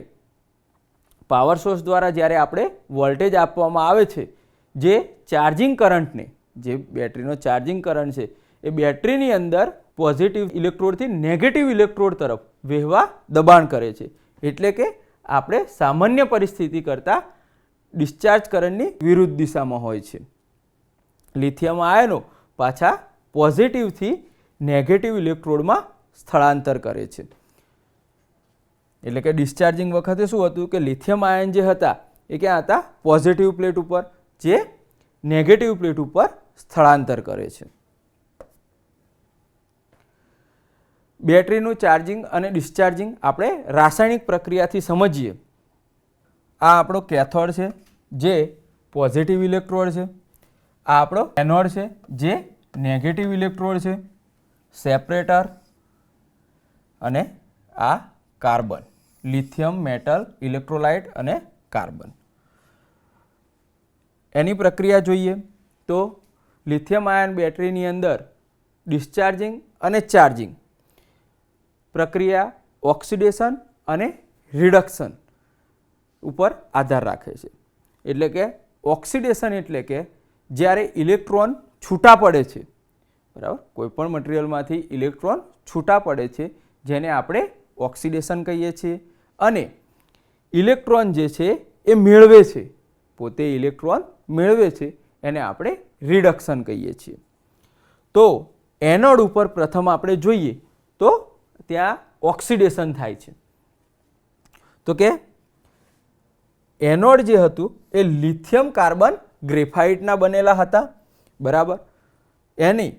પાવર સોર્સ દ્વારા જ્યારે આપણે વોલ્ટેજ આપવામાં આવે છે, જે ચાર્જિંગ કરંટને, જે બેટરીનો ચાર્જિંગ કરંટ છે એ બેટરીની અંદર પોઝિટિવ ઇલેક્ટ્રોડથી નેગેટિવ ઇલેક્ટ્રોડ તરફ વહેવા દબાણ કરે છે. એટલે કે આપણે સામાન્ય પરિસ્થિતિ કરતાં ડિસ્ચાર્જ કરંટની વિરુદ્ધ દિશામાં હોય છે. લિથિયમ આયનો પાછા પોઝિટિવથી નેગેટિવ ઇલેક્ટ્રોડમાં સ્થળાંતર કરે છે. એટલે કે ડિસ્ચાર્જિંગ વખતે શું હતું કે લિથિયમ આયન જે હતા એ ક્યાં હતા? પોઝિટિવ પ્લેટ ઉપર, જે નેગેટિવ પ્લેટ ઉપર સ્થળાંતર કરે છે. બેટરીનું ચાર્જિંગ અને ડિસ્ચાર્જિંગ આપણે રાસાયણિક પ્રક્રિયાથી સમજીએ આ આપણો કેથોડ છે જે પોઝિટિવ ઇલેક્ટ્રોડ છે, આ આપણો એનોડ છે જે નેગેટિવ ઇલેક્ટ્રોડ છે, સેપરેટર, અને આ કાર્બન, લિથિયમ મેટલ ઇલેક્ટ્રોલાઇટ અને કાર્બન. એની પ્રક્રિયા જોઈએ તો લિથિયમ આયન બેટરીની અંદર ડિસ્ચાર્જિંગ અને ચાર્જિંગ પ્રક્રિયા ઓક્સિડેશન અને રિડક્શન ઉપર આધાર રાખે છે. એટલે કે ઓક્સિડેશન એટલે કે જ્યારે ઇલેક્ટ્રોન છૂટા પડે છે, બરાબર, કોઈપણ મટીરિયલમાંથી ઇલેક્ટ્રોન છૂટા પડે છે જેને આપણે ઓક્સિડેશન કહીએ છીએ, અને ઇલેક્ટ્રોન જે છે એ મેળવે છે, પોતે ઇલેક્ટ્રોન મેળવે છે, એને આપણે રિડક્શન કહીએ છીએ. તો એનોડ ઉપર પ્રથમ આપણે જોઈએ તો ત્યાં ઓક્સિડેશન થાય છે. તો કે એનોડ જે હતું એ લિથિયમ કાર્બન ગ્રેફાઇટના બનેલા હતા, બરાબર. એની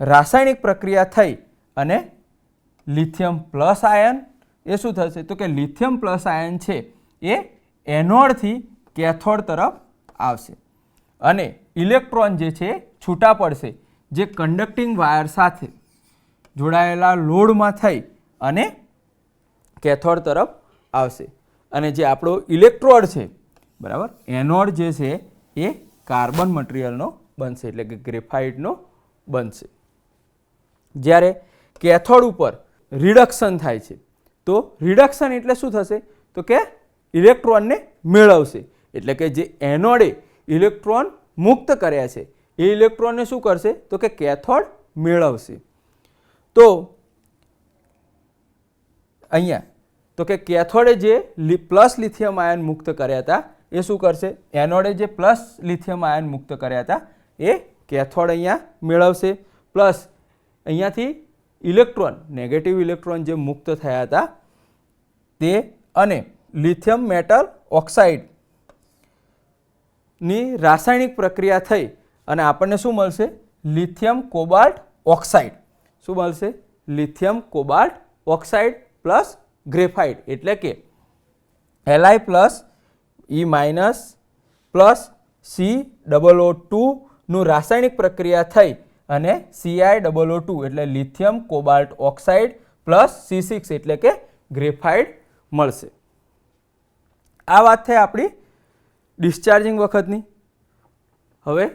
રાસાયણિક પ્રક્રિયા થઈ અને લિથિયમ પ્લસ આયન એ શું થશે તો કે લિથિયમ પ્લસ આયન છે એ એનોડથી કેથોડ તરફ આવશે અને ઇલેક્ટ્રોન જે છે છૂટા પડશે, જે કન્ડક્ટિંગ વાયર સાથે જોડાયેલા લોડમાં થઈ અને કેથોડ તરફ આવશે. અને જે આપણો ઇલેક્ટ્રોડ છે, બરાબર, એનોડ જે છે એ કાર્બન મટીરિયલનો બનશે, એટલે કે ગ્રેફાઇટનો બનશે. જ્યારે કેથોડ ઉપર રિડક્શન થાય છે તો રિડક્શન એટલે શું થશે તો કે ઇલેક્ટ્રોનને મેળવશે, એટલે કે જે એનોડે ઇલેક્ટ્રોન મુક્ત કર્યા છે એ ઇલેક્ટ્રોનને શું કરશે તો કે કેથોડ મેળવશે. તો અહીંયા તો કે કેથોડે જે પ્લસ લિથિયમ આયન મુક્ત કર્યા હતા એ શું કરશે, એનોડે જે પ્લસ લિથિયમ આયન મુક્ત કર્યા હતા એ કેથોડ અહીંયા મેળવશે, પ્લસ અહીંયાથી ઇલેક્ટ્રોન, નેગેટિવ ઇલેક્ટ્રોન જે મુક્ત થયા હતા તે, અને લિથિયમ મેટલ ઓક્સાઇડ ની રાસાયણિક પ્રક્રિયા થઈ અને આપણને શું મળશે, લિથિયમ કોબાલ્ટ ઓક્સાઇડ. શું મળશે, lithium cobalt oxide plus graphite, એટલે કે Li plus E minus plus COO2 નું રાસાયણિક પ્રક્રિયા થઈ અને CiOO2 એટલે lithium cobalt oxide plus C6 એટલે કે ગ્રેફાઇટ મળશે. આ વાત થઈ આપણી ડિસ્ચાર્જિંગ વખતની. હવે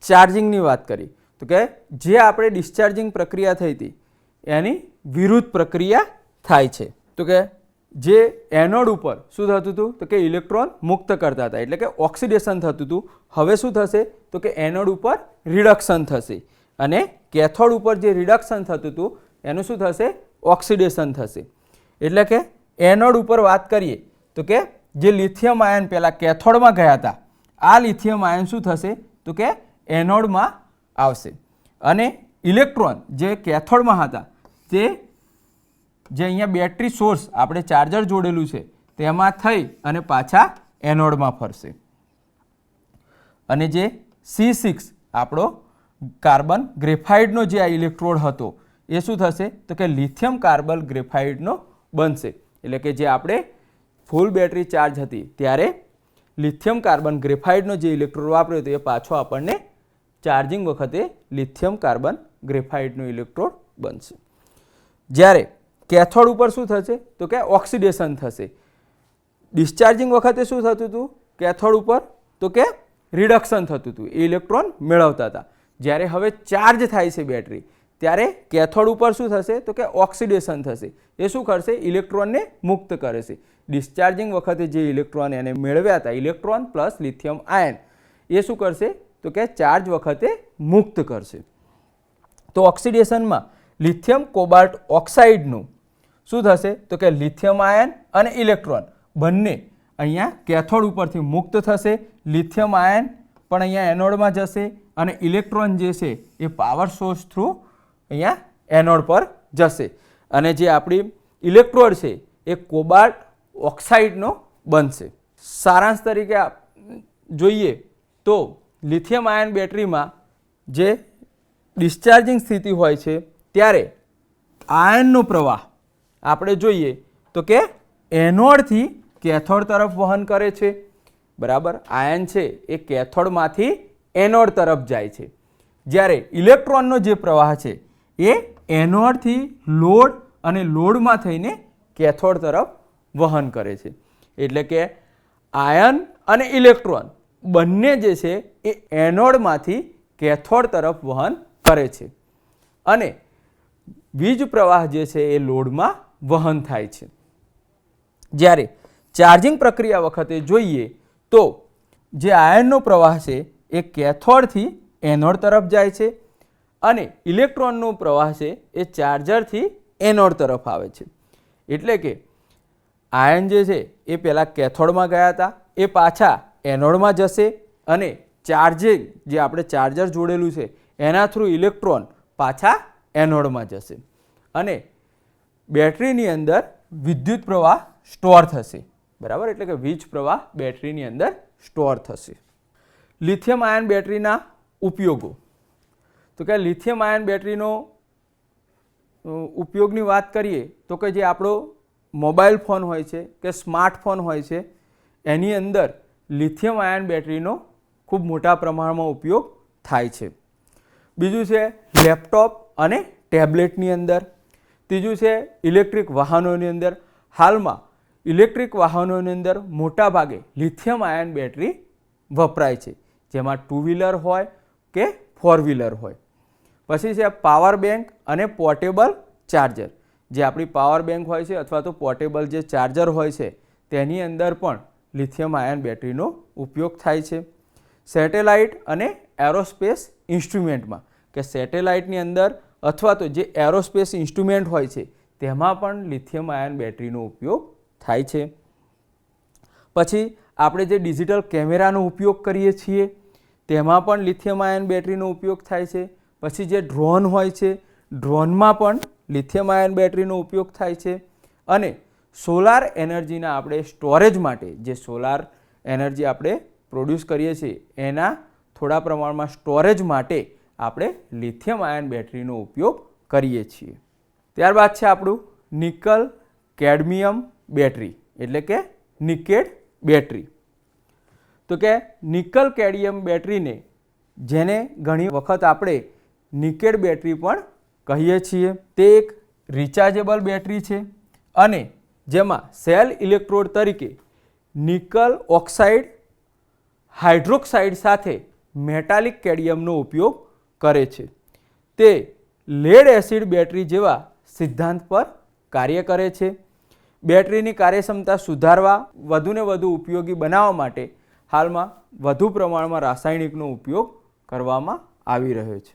ચાર્જિંગની વાત કરી તો કે જે આપણે ડિસ્ચાર્જિંગ પ્રક્રિયા થઈ હતી એની વિરુદ્ધ પ્રક્રિયા થાય છે. તો કે જે એનોડ ઉપર શું થતું હતું તો કે ઇલેક્ટ્રોન મુક્ત કરતા હતા, એટલે કે ઓક્સિડેશન થતું હતું. હવે શું થશે તો કે એનોડ ઉપર રિડક્શન થશે અને કેથોડ ઉપર જે રિડક્શન થતું હતું એનું શું થશે, ઓક્સિડેશન થશે. એટલે કે એનોડ ઉપર વાત કરીએ તો કે જે લિથિયમ આયન પહેલાં કેથોડમાં ગયા હતા, આ લિથિયમ આયન શું થશે તો કે એનોડમાં આવશે અને ઇલેક્ટ્રોન જે કેથોડમાં હતા તે જે અહીંયા બેટરી સોર્સ આપણે ચાર્જર જોડેલું છે તેમાં થઈ અને પાછા એનોડમાં ફરશે. અને જે C6 આપણો કાર્બન ગ્રેફાઇટનો જે આ ઇલેક્ટ્રોડ હતો એ શું થશે તો કે લિથિયમ કાર્બન ગ્રેફાઇટનો બનશે. એટલે કે જે આપણે ફૂલ બેટરી ચાર્જ હતી ત્યારે લિથિયમ કાર્બન ગ્રેફાઇટનો જે ઇલેક્ટ્રોડ વાપર્યો હતો એ પાછો આપણને ચાર્જિંગ વખતે લિથિયમ કાર્બન ગ્રેફાઇટનો ઇલેક્ટ્રોડ બનશે. જ્યારે કેથોડ ઉપર શું થશે તો કે ઓક્સિડેશન થશે. ડિસ્ચાર્જિંગ વખતે શું થતું હતું કેથોડ ઉપર તો કે રિડક્શન થતું હતું, એ ઇલેક્ટ્રોન મેળવતા હતા. જ્યારે હવે ચાર્જ થાય છે બેટરી ત્યારે કેથોડ ઉપર શું થશે તો કે ઓક્સિડેશન થશે. એ શું કરશે, ઇલેક્ટ્રોનને મુક્ત કરે છે. ડિસ્ચાર્જિંગ વખતે જે ઇલેક્ટ્રોન એને મેળવ્યા હતા, ઇલેક્ટ્રોન પ્લસ લિથિયમ આયન, એ શું કરશે તો કે ચાર્જ વખતે મુક્ત કરશે. તો ઓક્સિડેશનમાં લિથિયમ કોબાલ્ટ ઓક્સાઇડનું શું થશે તો કે લિથિયમ આયન અને ઇલેક્ટ્રોન બંને અહીંયા કેથોડ ઉપરથી મુક્ત થશે. લિથિયમ આયન પણ અહીંયા એનોડમાં જશે અને ઇલેક્ટ્રોન જે છે એ પાવર સોર્સ થ્રુ અહીંયા એનોડ પર જશે અને જે આપણી ઇલેક્ટ્રોડ છે એ કોબાલ્ટ ઓક્સાઇડનો બનશે. સારાંશ તરીકે જોઈએ તો લિથિયમ આયન બેટરીમાં જે ડિસ્ચાર્જિંગ સ્થિતિ હોય છે ત્યારે આયનનો પ્રવાહ આપણે જોઈએ તો કે એનોડથી કેથોડ તરફ વહન કરે છે, બરાબર. આયન છે એ કેથોડમાંથી એનોડ તરફ જાય છે, જ્યારે ઇલેક્ટ્રોનનો જે પ્રવાહ છે એ એનોડથી લોડ અને લોડમાં થઈને કેથોડ તરફ વહન કરે છે. એટલે કે આયન અને ઇલેક્ટ્રોન બંને જે છે એ એનોડમાંથી કેથોડ તરફ વહન કરે છે અને વીજ પ્રવાહ જે છે એ લોડમાં વહન થાય છે. જ્યારે ચાર્જિંગ પ્રક્રિયા વખતે જોઈએ તો જે આયનનો પ્રવાહ છે એ કેથોડથી એનોડ તરફ જાય છે અને ઇલેક્ટ્રોનનો પ્રવાહ છે એ ચાર્જરથી એનોડ તરફ આવે છે. એટલે કે આયન જે છે એ પહેલાં કેથોડમાં ગયા હતા, એ પાછા એનોડમાં જશે અને ચાર્જિંગ જે આપણે ચાર્જર જોડેલું છે એના થ્રુ ઇલેક્ટ્રોન પાછા એનોડમાં જશે અને બેટરીની અંદર વિદ્યુત પ્રવાહ સ્ટોર થશે, બરાબર. એટલે કે વીજ પ્રવાહ બેટરીની અંદર સ્ટોર થશે. લિથિયમ આયન બેટરીના ઉપયોગો. તો કે લિથિયમ આયન બેટરીનો ઉપયોગની વાત કરીએ તો કે જે આપણો મોબાઈલ ફોન હોય છે કે સ્માર્ટફોન હોય છે એની અંદર લિથિયમ આયન બેટરીનો ખૂબ મોટા પ્રમાણમાં ઉપયોગ થાય છે. બીજું છે લેપટોપ અને ટેબ્લેટની અંદર. ત્રીજું છે ઇલેક્ટ્રિક વાહનોની અંદર. હાલમાં ઇલેક્ટ્રિક વાહનોની અંદર મોટા ભાગે લિથિયમ આયન બેટરી વપરાય છે, જેમાં 2 વ્હીલર હોય કે 4 વ્હીલર હોય. પછી છે પાવર બેંક અને પોર્ટેબલ ચાર્જર. જે આપણી પાવર બેંક હોય છે અથવા તો પોર્ટેબલ જે ચાર્જર હોય છે તેની અંદર પણ લિથિયમ આયન બેટરીનો ઉપયોગ થાય છે. સેટેલાઇટ અને એરોસ્પેસ ઇન્સ્ટ્રુમેન્ટમાં કે સેટેલાઇટની અંદર અથવા તો જે એરોસ્પેસ ઇન્સ્ટ્રુમેન્ટ હોય છે તેમાં પણ લિથિયમ આયન બેટરીનો ઉપયોગ થાય છે. પછી આપણે જે ડિજિટલ કેમેરાનો ઉપયોગ કરીએ છીએ તેમાં પણ લિથિયમ આયન બેટરીનો ઉપયોગ થાય છે. પછી જે ડ્રોન હોય છે ડ્રોનમાં પણ લિથિયમ આયન બેટરીનો ઉપયોગ થાય છે અને સોલાર એનર્જીના આપણે સ્ટોરેજ માટે જે સોલાર એનર્જી આપણે પ્રોડ્યુસ કરીએ છીએ એના થોડા પ્રમાણમાં સ્ટોરેજ માટે આપણે લિથિયમ આયન બેટરીનો ઉપયોગ કરીએ છીએ. ત્યારબાદ છે આપણું નિકલ કેડમિયમ બેટરી એટલે કે નિકેડ બેટરી. તો કે નિકલ કેડમિયમ બેટરીને જેને ઘણી વખત આપણે નિકેડ બેટરી પણ કહીએ છીએ, તે એક રિચાર્જેબલ બેટરી છે અને જેમાં સેલ ઇલેક્ટ્રોડ તરીકે નિકલ ઓક્સાઇડ હાઇડ્રોક્સાઇડ સાથે મેટાલિક કેડમિયમનો ઉપયોગ કરે છે. તે લેડ એસિડ બેટરી જેવા સિદ્ધાંત પર કાર્ય કરે છે. બેટરીની કાર્યક્ષમતા સુધારવા, વધુને વધુ ઉપયોગી બનાવવા માટે હાલમાં વધુ પ્રમાણમાં રાસાયણિકનો ઉપયોગ કરવામાં આવી રહ્યો છે.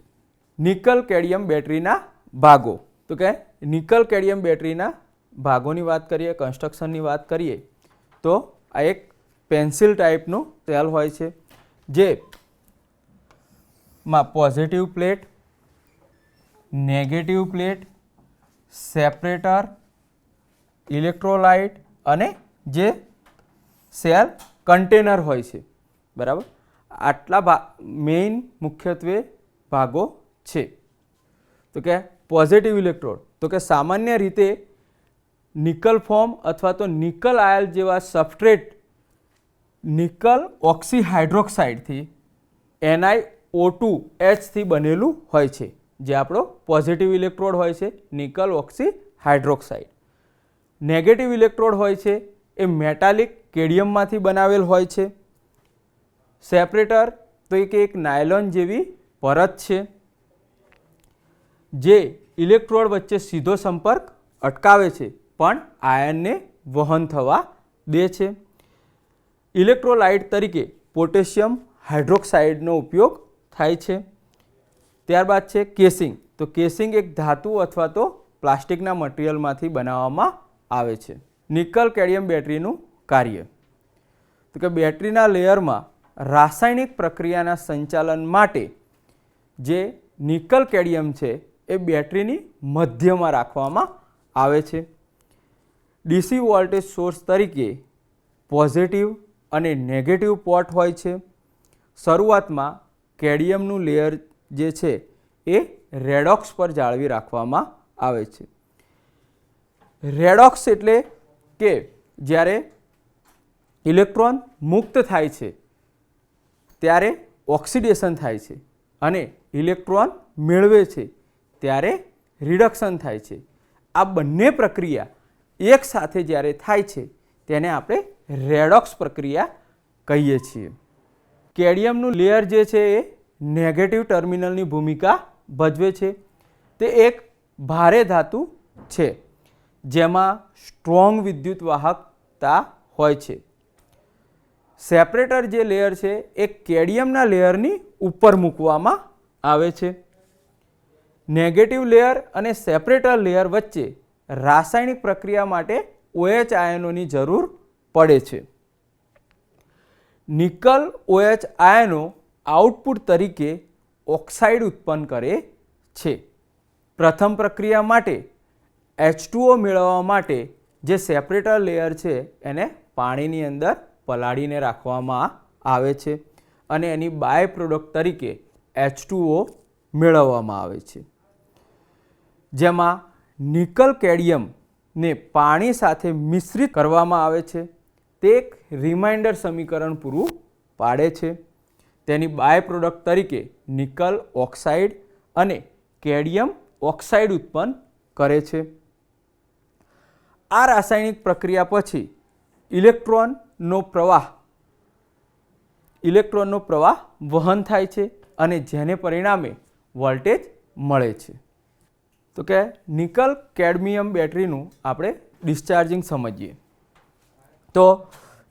નિકલ કેડમિયમ બેટરીના ભાગો. તો કે નિકલ કેડમિયમ બેટરીના ભાગોની વાત કરીએ, કન્સ્ટ્રક્શનની વાત કરીએ તો આ એક પેન્સિલ ટાઈપનો સેલ હોય છે જેમાં positive plate, negative plate, separator, electrolyte અને જે સેલ કન્ટેનર હોય છે, બરાબર. આટલા મેઇન મુખ્યત્વે ભાગો છે. તો કે પોઝિટિવ ઇલેક્ટ્રોડ. તો કે સામાન્ય રીતે નિકલ ફોર્મ અથવા તો નિકલ આયલ જેવા સબસ્ટ્રેટ નિકલ ઓક્સીહાઇડ્રોક્સાઇડથી NiO2H થી બનેલું હોય છે, જે આપણો પોઝિટિવ ઇલેક્ટ્રોડ હોય છે નિકલ ઓક્સીહાઇડ્રોક્સાઇડ. નેગેટિવ ઇલેક્ટ્રોડ હોય છે એ મેટાલિક કેડમિયમમાંથી બનાવેલ હોય છે. સેપરેટર તો એક નાયલોન જેવી પરત છે જે ઇલેક્ટ્રોડ વચ્ચે સીધો સંપર્ક અટકાવે છે પણ આયનને વહન થવા દે છે. ઇલેક્ટ્રોલાઇટ તરીકે પોટેશિયમ હાઇડ્રોક્સાઇડનો ઉપયોગ થાય છે. ત્યારબાદ છે કેસિંગ. તો કેસિંગ એક ધાતુ અથવા તો પ્લાસ્ટિકના મટીરિયલમાંથી બનાવવામાં આવે છે. નિકલ કેડમિયમ બેટરીનું કાર્ય. તો કે બેટરીના લેયરમાં રાસાયણિક પ્રક્રિયાના સંચાલન માટે જે નિકલ કેડમિયમ છે એ બેટરીની મધ્યમાં રાખવામાં આવે છે. ડીસી વોલ્ટેજ સોર્સ તરીકે પોઝિટિવ અને નેગેટિવ પોર્ટ હોય છે. શરૂઆતમાં કેડમિયમનું લેયર જે છે એ રેડોક્સ પર જાળવી રાખવામાં આવે છે. રેડોક્સ એટલે કે જ્યારે ઇલેક્ટ્રોન મુક્ત થાય છે ત્યારે ઓક્સિડેશન થાય છે અને ઇલેક્ટ્રોન મેળવે છે ત્યારે રિડક્શન થાય છે. આ બંને પ્રક્રિયા એક સાથે જ્યારે થાય છે તેને આપણે રેડોક્સ પ્રક્રિયા કહીએ છીએ. કેડમિયમનું લેયર જે છે એ નેગેટિવ ટર્મિનલની ભૂમિકા ભજવે છે. તે એક ભારે ધાતુ છે જેમાં સ્ટ્રોંગ વિદ્યુત વાહકતા હોય છે. સેપરેટર જે લેયર છે એ કેડમિયમના લેયરની ઉપર મૂકવામાં આવે છે. નેગેટિવ લેયર અને સેપરેટર લેયર વચ્ચે રાસાયણિક પ્રક્રિયા માટે OH આયનોની જરૂર પડે છે. નિકલ OH આયનો આઉટપુટ તરીકે ઓક્સાઇડ ઉત્પન્ન કરે છે. પ્રથમ પ્રક્રિયા માટે H2O મેળવવા માટે જે સેપરેટર લેયર છે એને પાણીની અંદર પલાળીને રાખવામાં આવે છે અને એની બાય પ્રોડક્ટ તરીકે H2O મેળવવામાં આવે છે. જેમાં નિકલ કેડમિયમને પાણી સાથે મિશ્રિત કરવામાં આવે છે. તે એક રિમાઇન્ડર સમીકરણ પૂરું પાડે છે. તેની બાય પ્રોડક્ટ તરીકે નિકલ ઓક્સાઇડ અને કેડમિયમ ઓક્સાઇડ ઉત્પન્ન કરે છે. આ રાસાયણિક પ્રક્રિયા પછી ઇલેક્ટ્રોનનો પ્રવાહ વહન થાય છે અને જેને પરિણામે વોલ્ટેજ મળે છે. તો કે નિકલ કેડમિયમ બેટરીનું આપણે ડિસ્ચાર્જિંગ સમજીએ તો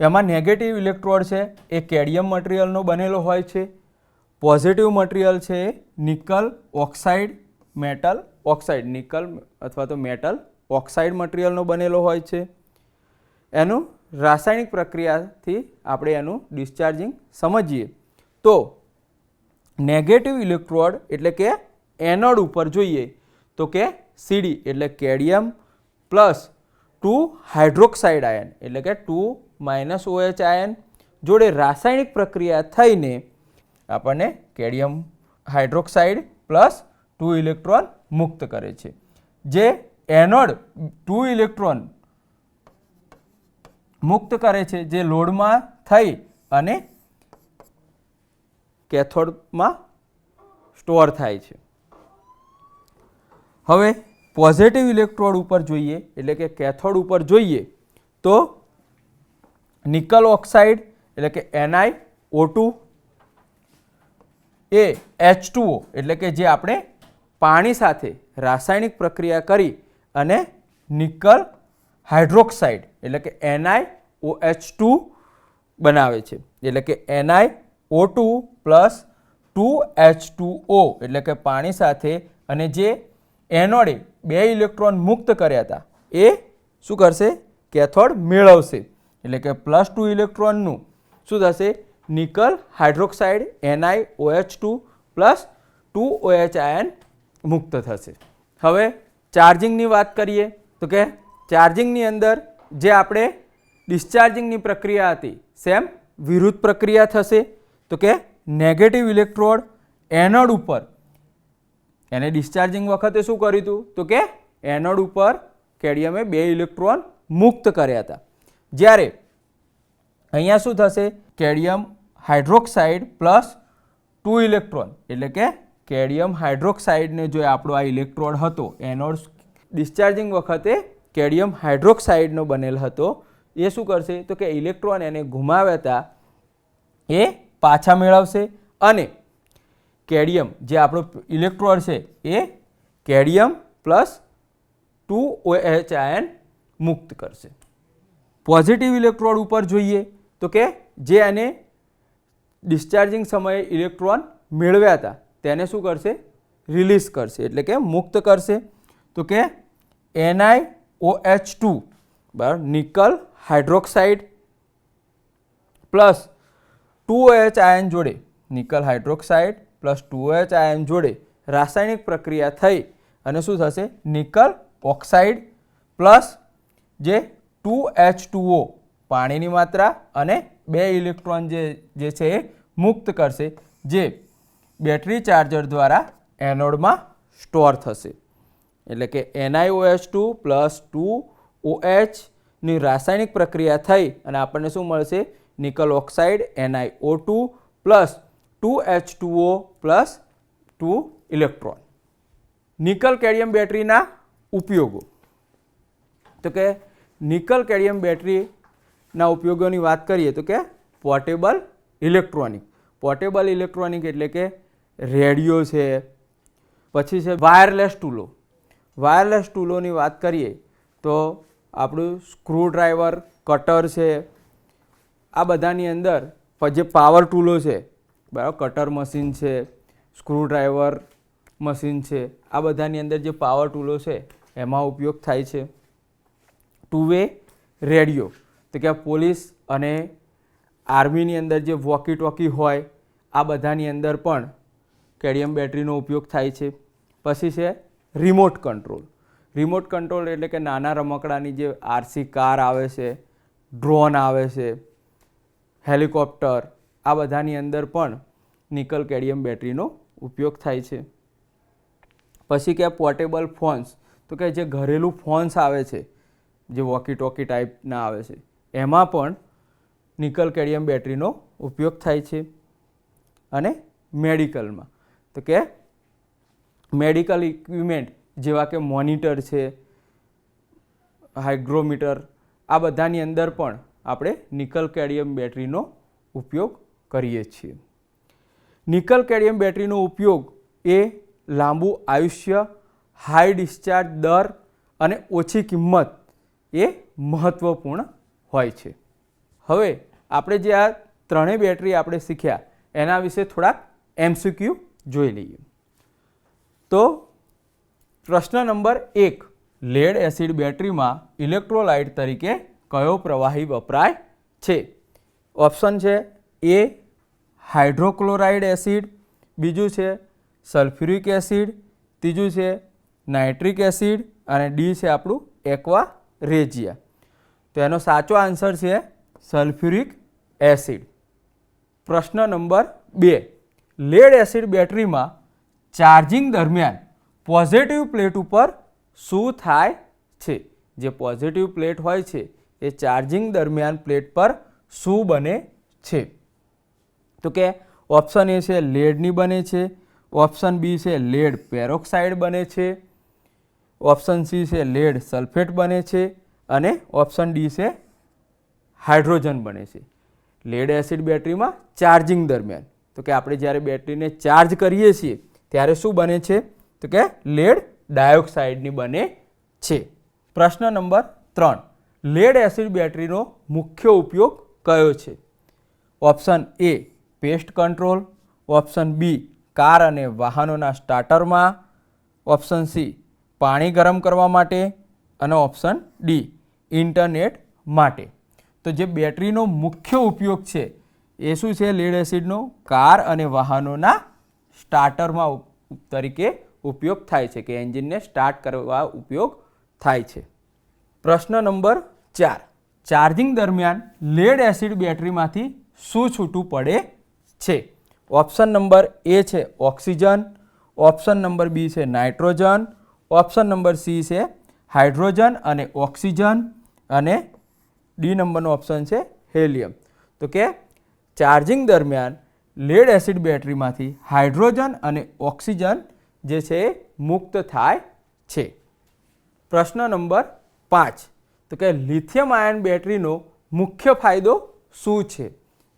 એમાં નેગેટિવ ઇલેક્ટ્રોડ છે એ કેડમિયમ મટીરિયલનો બનેલો હોય છે. પોઝિટિવ મટીરિયલ છે એ nickel oxide metal oxide nickel અથવા તો મેટલ ઓક્સાઇડ મટીરિયલનો બનેલો હોય છે. એનું રાસાયણિક પ્રક્રિયાથી આપણે એનું ડિસ્ચાર્જિંગ સમજીએ તો નેગેટિવ ઇલેક્ટ્રોડ એટલે કે એનોડ ઉપર જોઈએ તો કે CD એટલે કેડમિયમ પ્લસ 2 હાઇડ્રોક્સાઇડ આયન એટલે કે 2 OH આયન જોડે રાસાયણિક પ્રક્રિયા થઈને આપણને કેડમિયમ હાઇડ્રોક્સાઇડ પ્લસ 2 ઇલેક્ટ્રોન મુક્ત કરે છે. જે એનોડ 2 ઇલેક્ટ્રોન મુક્ત કરે છે જે લોડમાં થઈ અને કેથોડમાં સ્ટોર થાય છે. હવે પોઝિટિવ ઇલેક્ટ્રોડ ઉપર જોઈએ એટલે કે કેથોડ ઉપર જોઈએ તો નિકલ ઓક્સાઇડ એટલે કે NiO2 એ H2O એટલે કે જે આપણે પાણી સાથે રાસાયણિક પ્રક્રિયા કરી અને નિકલ હાઇડ્રોક્સાઇડ એટલે કે NiOH2 બનાવે છે. એટલે કે NiO2 પ્લસ 2H2O એટલે કે પાણી સાથે અને જે એનોડે 2 ઇલેક્ટ્રોન મુક્ત કર્યા હતા એ શું કરશે કેથોડ મેળવશે. એટલે કે પ્લસ 2 ઇલેક્ટ્રોનનું શું થશે nickel hydroxide NiOH2 plus 2 OH ion મુક્ત થશે. હવે ચાર્જિંગની વાત કરીએ તો કે ચાર્જિંગની અંદર જે આપણે ડિસ્ચાર્જિંગની પ્રક્રિયા હતી સેમ વિરુદ્ધ પ્રક્રિયા થશે. તો કે નેગેટિવ ઇલેક્ટ્રોડ એનોડ ઉપર એને ડિસ્ચાર્જિંગ વખતે શું કર્યું હતું તો કે એનોડ ઉપર કેડમિયમે 2 ઇલેક્ટ્રોન મુક્ત કર્યા હતા. જ્યારે અહીંયા શું થશે કેડમિયમ હાઇડ્રોક્સાઇડ પ્લસ 2 ઇલેક્ટ્રોન એટલે કે કેડમિયમ હાઇડ્રોક્સાઇડને જો આપણો આ ઇલેક્ટ્રોડ હતો એનોડ ડિસ્ચાર્જિંગ વખતે કેડમિયમ હાઇડ્રોક્સાઇડનો બનેલ હતો એ શું કરશે તો કે ઇલેક્ટ્રોન એને ગુમાવ્યા હતા એ પાછા મેળવશે અને કેડમિયમ જે આપણો ઇલેક્ટ્રોડ છે એ કેડમિયમ પ્લસ 2 OH આયન મુક્ત કરશે. પોઝિટિવ ઇલેક્ટ્રોડ ઉપર જોઈએ તો કે જે એને ડિસ્ચાર્જિંગ સમયે ઇલેક્ટ્રોન મેળવ્યા હતા તેને શું કરશે રિલીઝ કરશે એટલે કે મુક્ત કરશે. તો કે NiOH2 બરાબર નિકલ હાઇડ્રોક્સાઇડ પ્લસ 2 OH આયન જોડે નિકલ હાઇડ્રોક્સાઇડ પ્લસ 2 OH આયન જોડે રાસાયણિક પ્રક્રિયા થઈ અને શું થશે નિકલ ઓક્સાઇડ પ્લસ જે 2H2O પાણીની માત્રા અને 2 ઇલેક્ટ્રોન જે છે એ મુક્ત કરશે જે બેટરી ચાર્જર દ્વારા એનોડમાં સ્ટોર થશે. એટલે કે NiOH2 પ્લસ 2 OH ની રાસાયણિક પ્રક્રિયા થઈ અને આપણને શું મળશે? Nickel oxide NiO2 plus 2H2O plus 2 electron. Nickel cadmium બેટરીના ઉપયોગો. તો કે નિકલ કેડમિયમ બેટરીના ઉપયોગોની વાત કરીએ તો કે પોર્ટેબલ ઇલેક્ટ્રોનિક. પોર્ટેબલ ઇલેક્ટ્રોનિક એટલે કે રેડિયો છે, પછી છે વાયરલેસ ટૂલો. વાયરલેસ ટૂલોની વાત કરીએ તો આપણું સ્ક્રૂડ્રાઈવર, કટર છે, આ બધાની અંદર જે પાવર ટૂલો છે, બરાબર, કટર મશીન છે, સ્ક્રૂડ્રાઈવર મશીન છે, આ બધાની અંદર જે પાવર ટૂલો છે એમાં ઉપયોગ થાય છે. ટુ વે રેડિયો, તો કે પોલીસ અને આર્મીની અંદર જે વોકી ટોકી હોય આ બધાની અંદર પણ કેડમિયમ બેટરીનો ઉપયોગ થાય છે. પછી છે રિમોટ કંટ્રોલ. રિમોટ કંટ્રોલ એટલે કે નાના રમકડાની જે RC કાર આવે છે, ડ્રોન આવે છે, હેલિકોપ્ટર, આ બધાની અંદર પણ નિકલ કેડમિયમ બેટરીનો ઉપયોગ થાય છે. પછી કે પોર્ટેબલ ફોન્સ, તો કે જે ઘરેલું ફોન્સ આવે છે, જે વોકી ટોકી ટાઈપના આવે છે, એમાં પણ નિકલ કેડમિયમ બેટરીનો ઉપયોગ થાય છે. અને મેડિકલમાં તો કે મેડિકલ ઇક્વિપમેન્ટ જેવા કે મોનિટર છે, હાઇગ્રોમીટર, આ બધાની અંદર પણ આપણે નિકલ કેડમિયમ બેટરીનો ઉપયોગ કરીએ છીએ. નિકલ કેડમિયમ બેટરીનો ઉપયોગ એ લાંબુ આયુષ્ય, હાઈ ડિસ્ચાર્જ દર અને ઓછી કિંમત એ મહત્ત્વપૂર્ણ હોય છે. હવે આપણે જે આ ત્રણેય બેટરી આપણે શીખ્યા એના વિશે થોડાક MCQ જોઈ લઈએ. તો પ્રશ્ન નંબર 1, લેડ એસિડ બેટરીમાં ઇલેક્ટ્રોલાઇટ તરીકે કયો પ્રવાહી વપરાય છે? ઓપ્શન છે A હાઇડ્રોક્લોરાઇડ એસિડ, બીજું છે સલ્ફ્યુરિક એસિડ, ત્રીજું છે નાઇટ્રિક એસિડ અને D છે આપણું એક્વા રેજિયા. તો એનો સાચો આન્સર છે સલ્ફ્યુરિક એસિડ. પ્રશ્ન નંબર 2, લેડ એસિડ બેટરીમાં ચાર્જિંગ દરમિયાન પોઝિટિવ પ્લેટ ઉપર શું થાય છે? જે પોઝિટિવ પ્લેટ હોય છે એ ચાર્જિંગ દરમિયાન પ્લેટ પર શું બને છે? તો કે ઓપ્શન A છે લેડની બને છે, ઓપ્શન B છે લેડ પેરોક્સાઇડ બને છે, ઓપ્શન C છે લેડ સલ્ફેટ બને છે અને ઓપ્શન D છે હાઇડ્રોજન બને છે. લેડ એસિડ બેટરીમાં ચાર્જિંગ દરમિયાન, તો કે આપણે જ્યારે બેટરીને ચાર્જ કરીએ છીએ ત્યારે શું બને છે? તો કે લેડ ડાયોક્સાઇડની બને છે. પ્રશ્ન નંબર 3, લેડ એસિડ બેટરીનો મુખ્ય ઉપયોગ કયો છે? Option A paste control, option B car અને વાહનોના સ્ટાર્ટરમાં, ઓપ્શન C પાણી ગરમ કરવા માટે અને ઓપ્શન D ઇન્ટરનેટ માટે. તો જે બેટરીનો મુખ્ય ઉપયોગ છે એ શું છે? લેડ એસિડનો કાર અને વાહનોના સ્ટાર્ટરમાં તરીકે ઉપયોગ થાય છે, કે એન્જિનને સ્ટાર્ટ કરવા ઉપયોગ થાય છે. પ્રશ્ન નંબર 4, ચાર્જિંગ દરમિયાન લેડ એસિડ બેટરીમાંથી શું છૂટું પડે છે? ઓપ્શન નંબર A છે ઓક્સિજન, ઓપ્શન નંબર B છે નાઇટ્રોજન, ઓપ્શન નંબર C છે હાઇડ્રોજન અને ઓક્સિજન અને D નંબરનો ઓપ્શન છે હેલિયમ. તો કે ચાર્જિંગ દરમિયાન લેડ એસિડ બેટરીમાંથી હાઇડ્રોજન અને ઓક્સિજન જે છે એ મુક્ત થાય છે. પ્રશ્ન નંબર 5, તો કે લિથિયમ આયન બેટરીનો મુખ્ય ફાયદો શું છે?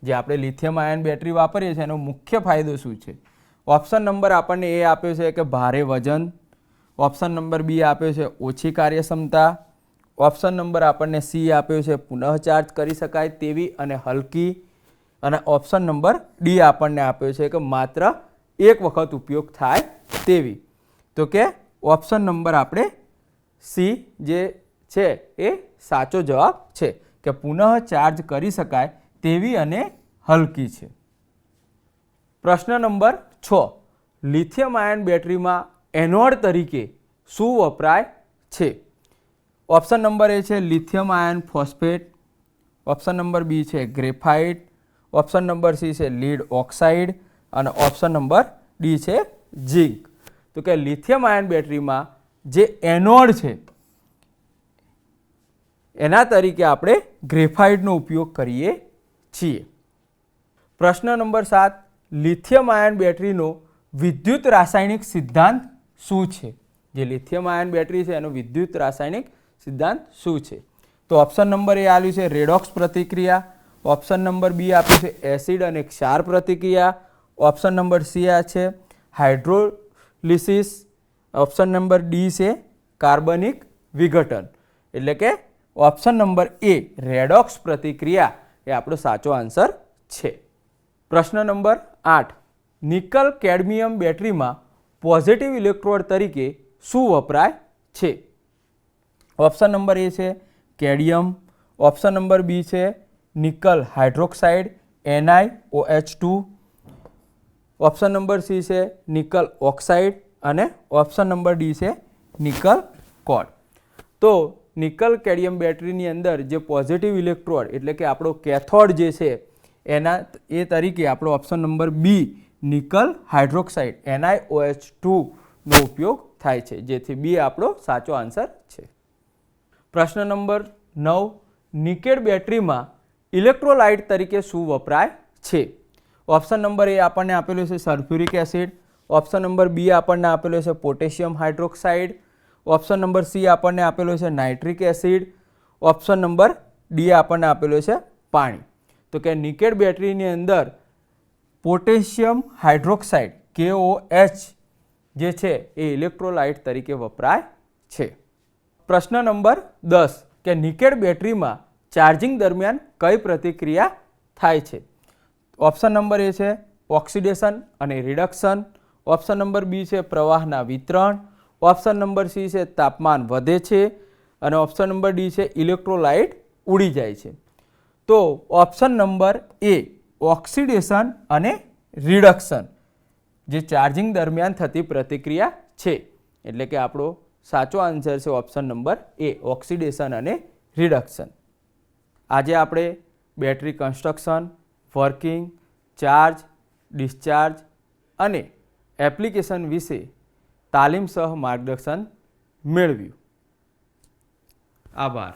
જે આપણે લિથિયમ આયન બેટરી વાપરીએ છીએ એનો મુખ્ય ફાયદો શું છે? ઓપ્શન નંબર આપણને A આપ્યો છે કે ભારે વજન, ઓપ્શન નંબર B આપ્યો છે ઓછી કાર્યક્ષમતા, ઓપ્શન નંબર આપણને C આપ્યો છે પુનઃ ચાર્જ કરી શકાય તેવી અને હલકી, અને ઓપ્શન નંબર D આપણને આપ્યો છે કે માત્ર એક વખત ઉપયોગ થાય તેવી. તો કે ઓપ્શન નંબર આપણે C જે છે એ સાચો જવાબ છે, કે પુનઃ ચાર્જ કરી શકાય તેવી અને હલકી છે. પ્રશ્ન નંબર 6, લિથિયમ આયન બેટરીમાં એનોડ તરીકે શું વપરાય છે? ઓપ્શન નંબર A છે lithium ion phosphate, option number B છે ગ્રેફાઇટ, ઓપ્શન નંબર C છે લીડ ઓક્સાઇડ અને ઓપ્શન નંબર D છે ઝિંક. તો કે લિથિયમ આયન બેટરીમાં જે એનોડ છે એના તરીકે આપણે ગ્રેફાઇટનો ઉપયોગ કરીએ છીએ. પ્રશ્ન નંબર 7, લિથિયમ આયન બેટરીનો વિદ્યુત રાસાયણિક સિદ્ધાંત શું છે? જે લિથિયમ આયન બેટરી છે એનો વિદ્યુત રાસાયણિક સિદ્ધાંત શું છે? તો ઓપ્શન નંબર એ આપ્યું છે રેડોક્સ પ્રતિક્રિયા, ઓપ્શન નંબર બી આપ્યું છે એસિડ અને ક્ષાર પ્રતિક્રિયા, ઓપ્શન નંબર સી આ છે હાઇડ્રોલિસિસ, ઓપ્શન નંબર ડી છે કાર્બનિક વિઘટન. એટલે કે ઓપ્શન નંબર એ રેડોક્સ પ્રતિક્રિયા એ આપણો સાચો આન્સર છે. પ્રશ્ન નંબર 8, નિકલ કેડમિયમ બેટરીમાં પોઝિટિવ ઇલેક્ટ્રોડ તરીકે શું વપરાય છે? ઓપ્શન નંબર એ છે કેડિયમ, ઓપ્શન નંબર બી છે nickel hydroxide NiOH2, option number C છે નિકલ ઓક્સાઇડ અને ઓપ્શન નંબર ડી છે નિકલ કોડ. તો નિકલ કેડિયમ બેટરીની અંદર જે પોઝિટિવ ઇલેક્ટ્રોડ એટલે કે આપણો કેથોડ જે છે એના એ તરીકે આપણો option number B nickel hydroxide NiOH2 નો ઉપયોગ થાય છે, જેથી બી આપણો સાચો આન્સર છે. પ્રશ્ન નંબર 9, નિકેલ બેટરીમાં ઇલેક્ટ્રોલાઇટ તરીકે શું વપરાય છે? ઓપ્શન નંબર એ આપણને આપેલું છે sulphuric acid, option number B આપણને આપેલો છે potassium hydroxide, option number C આપણને આપેલો છે nitric acid, option number D આપણને આપેલો છે પાણી. તો કે નિકેલ બેટરીની અંદર પોટેશિયમ હાઇડ્રોક્સાઇડ KOH જે છે એ ઇલેક્ટ્રોલાઇટ તરીકે વપરાય છે. પ્રશ્ન નંબર 10, કે નિકેલ બેટરીમાં ચાર્જિંગ દરમિયાન કઈ પ્રતિક્રિયા થાય છે? ઓપ્શન નંબર એ છે ઓક્સિડેશન અને રિડક્શન, ઓપ્શન નંબર બી છે પ્રવાહના વિતરણ, ઓપ્શન નંબર સી છે તાપમાન વધે છે અને ઓપ્શન નંબર ડી છે ઇલેક્ટ્રોલાઇટ ઉડી જાય છે. તો ઓપ્શન નંબર એ ઓક્સિડેશન અને રિડક્શન જે ચાર્જિંગ દરમિયાન થતી પ્રતિક્રિયા છે, એટલે કે આપણો સાચો આન્સર છે ઓપ્શન નંબર એ ઓક્સિડેશન અને રિડક્શન. આજે આપણે battery construction, working, charge, discharge અને એપ્લિકેશન વિશે તાલીમ સહ માર્ગદર્શન મેળવ્યું. આભાર.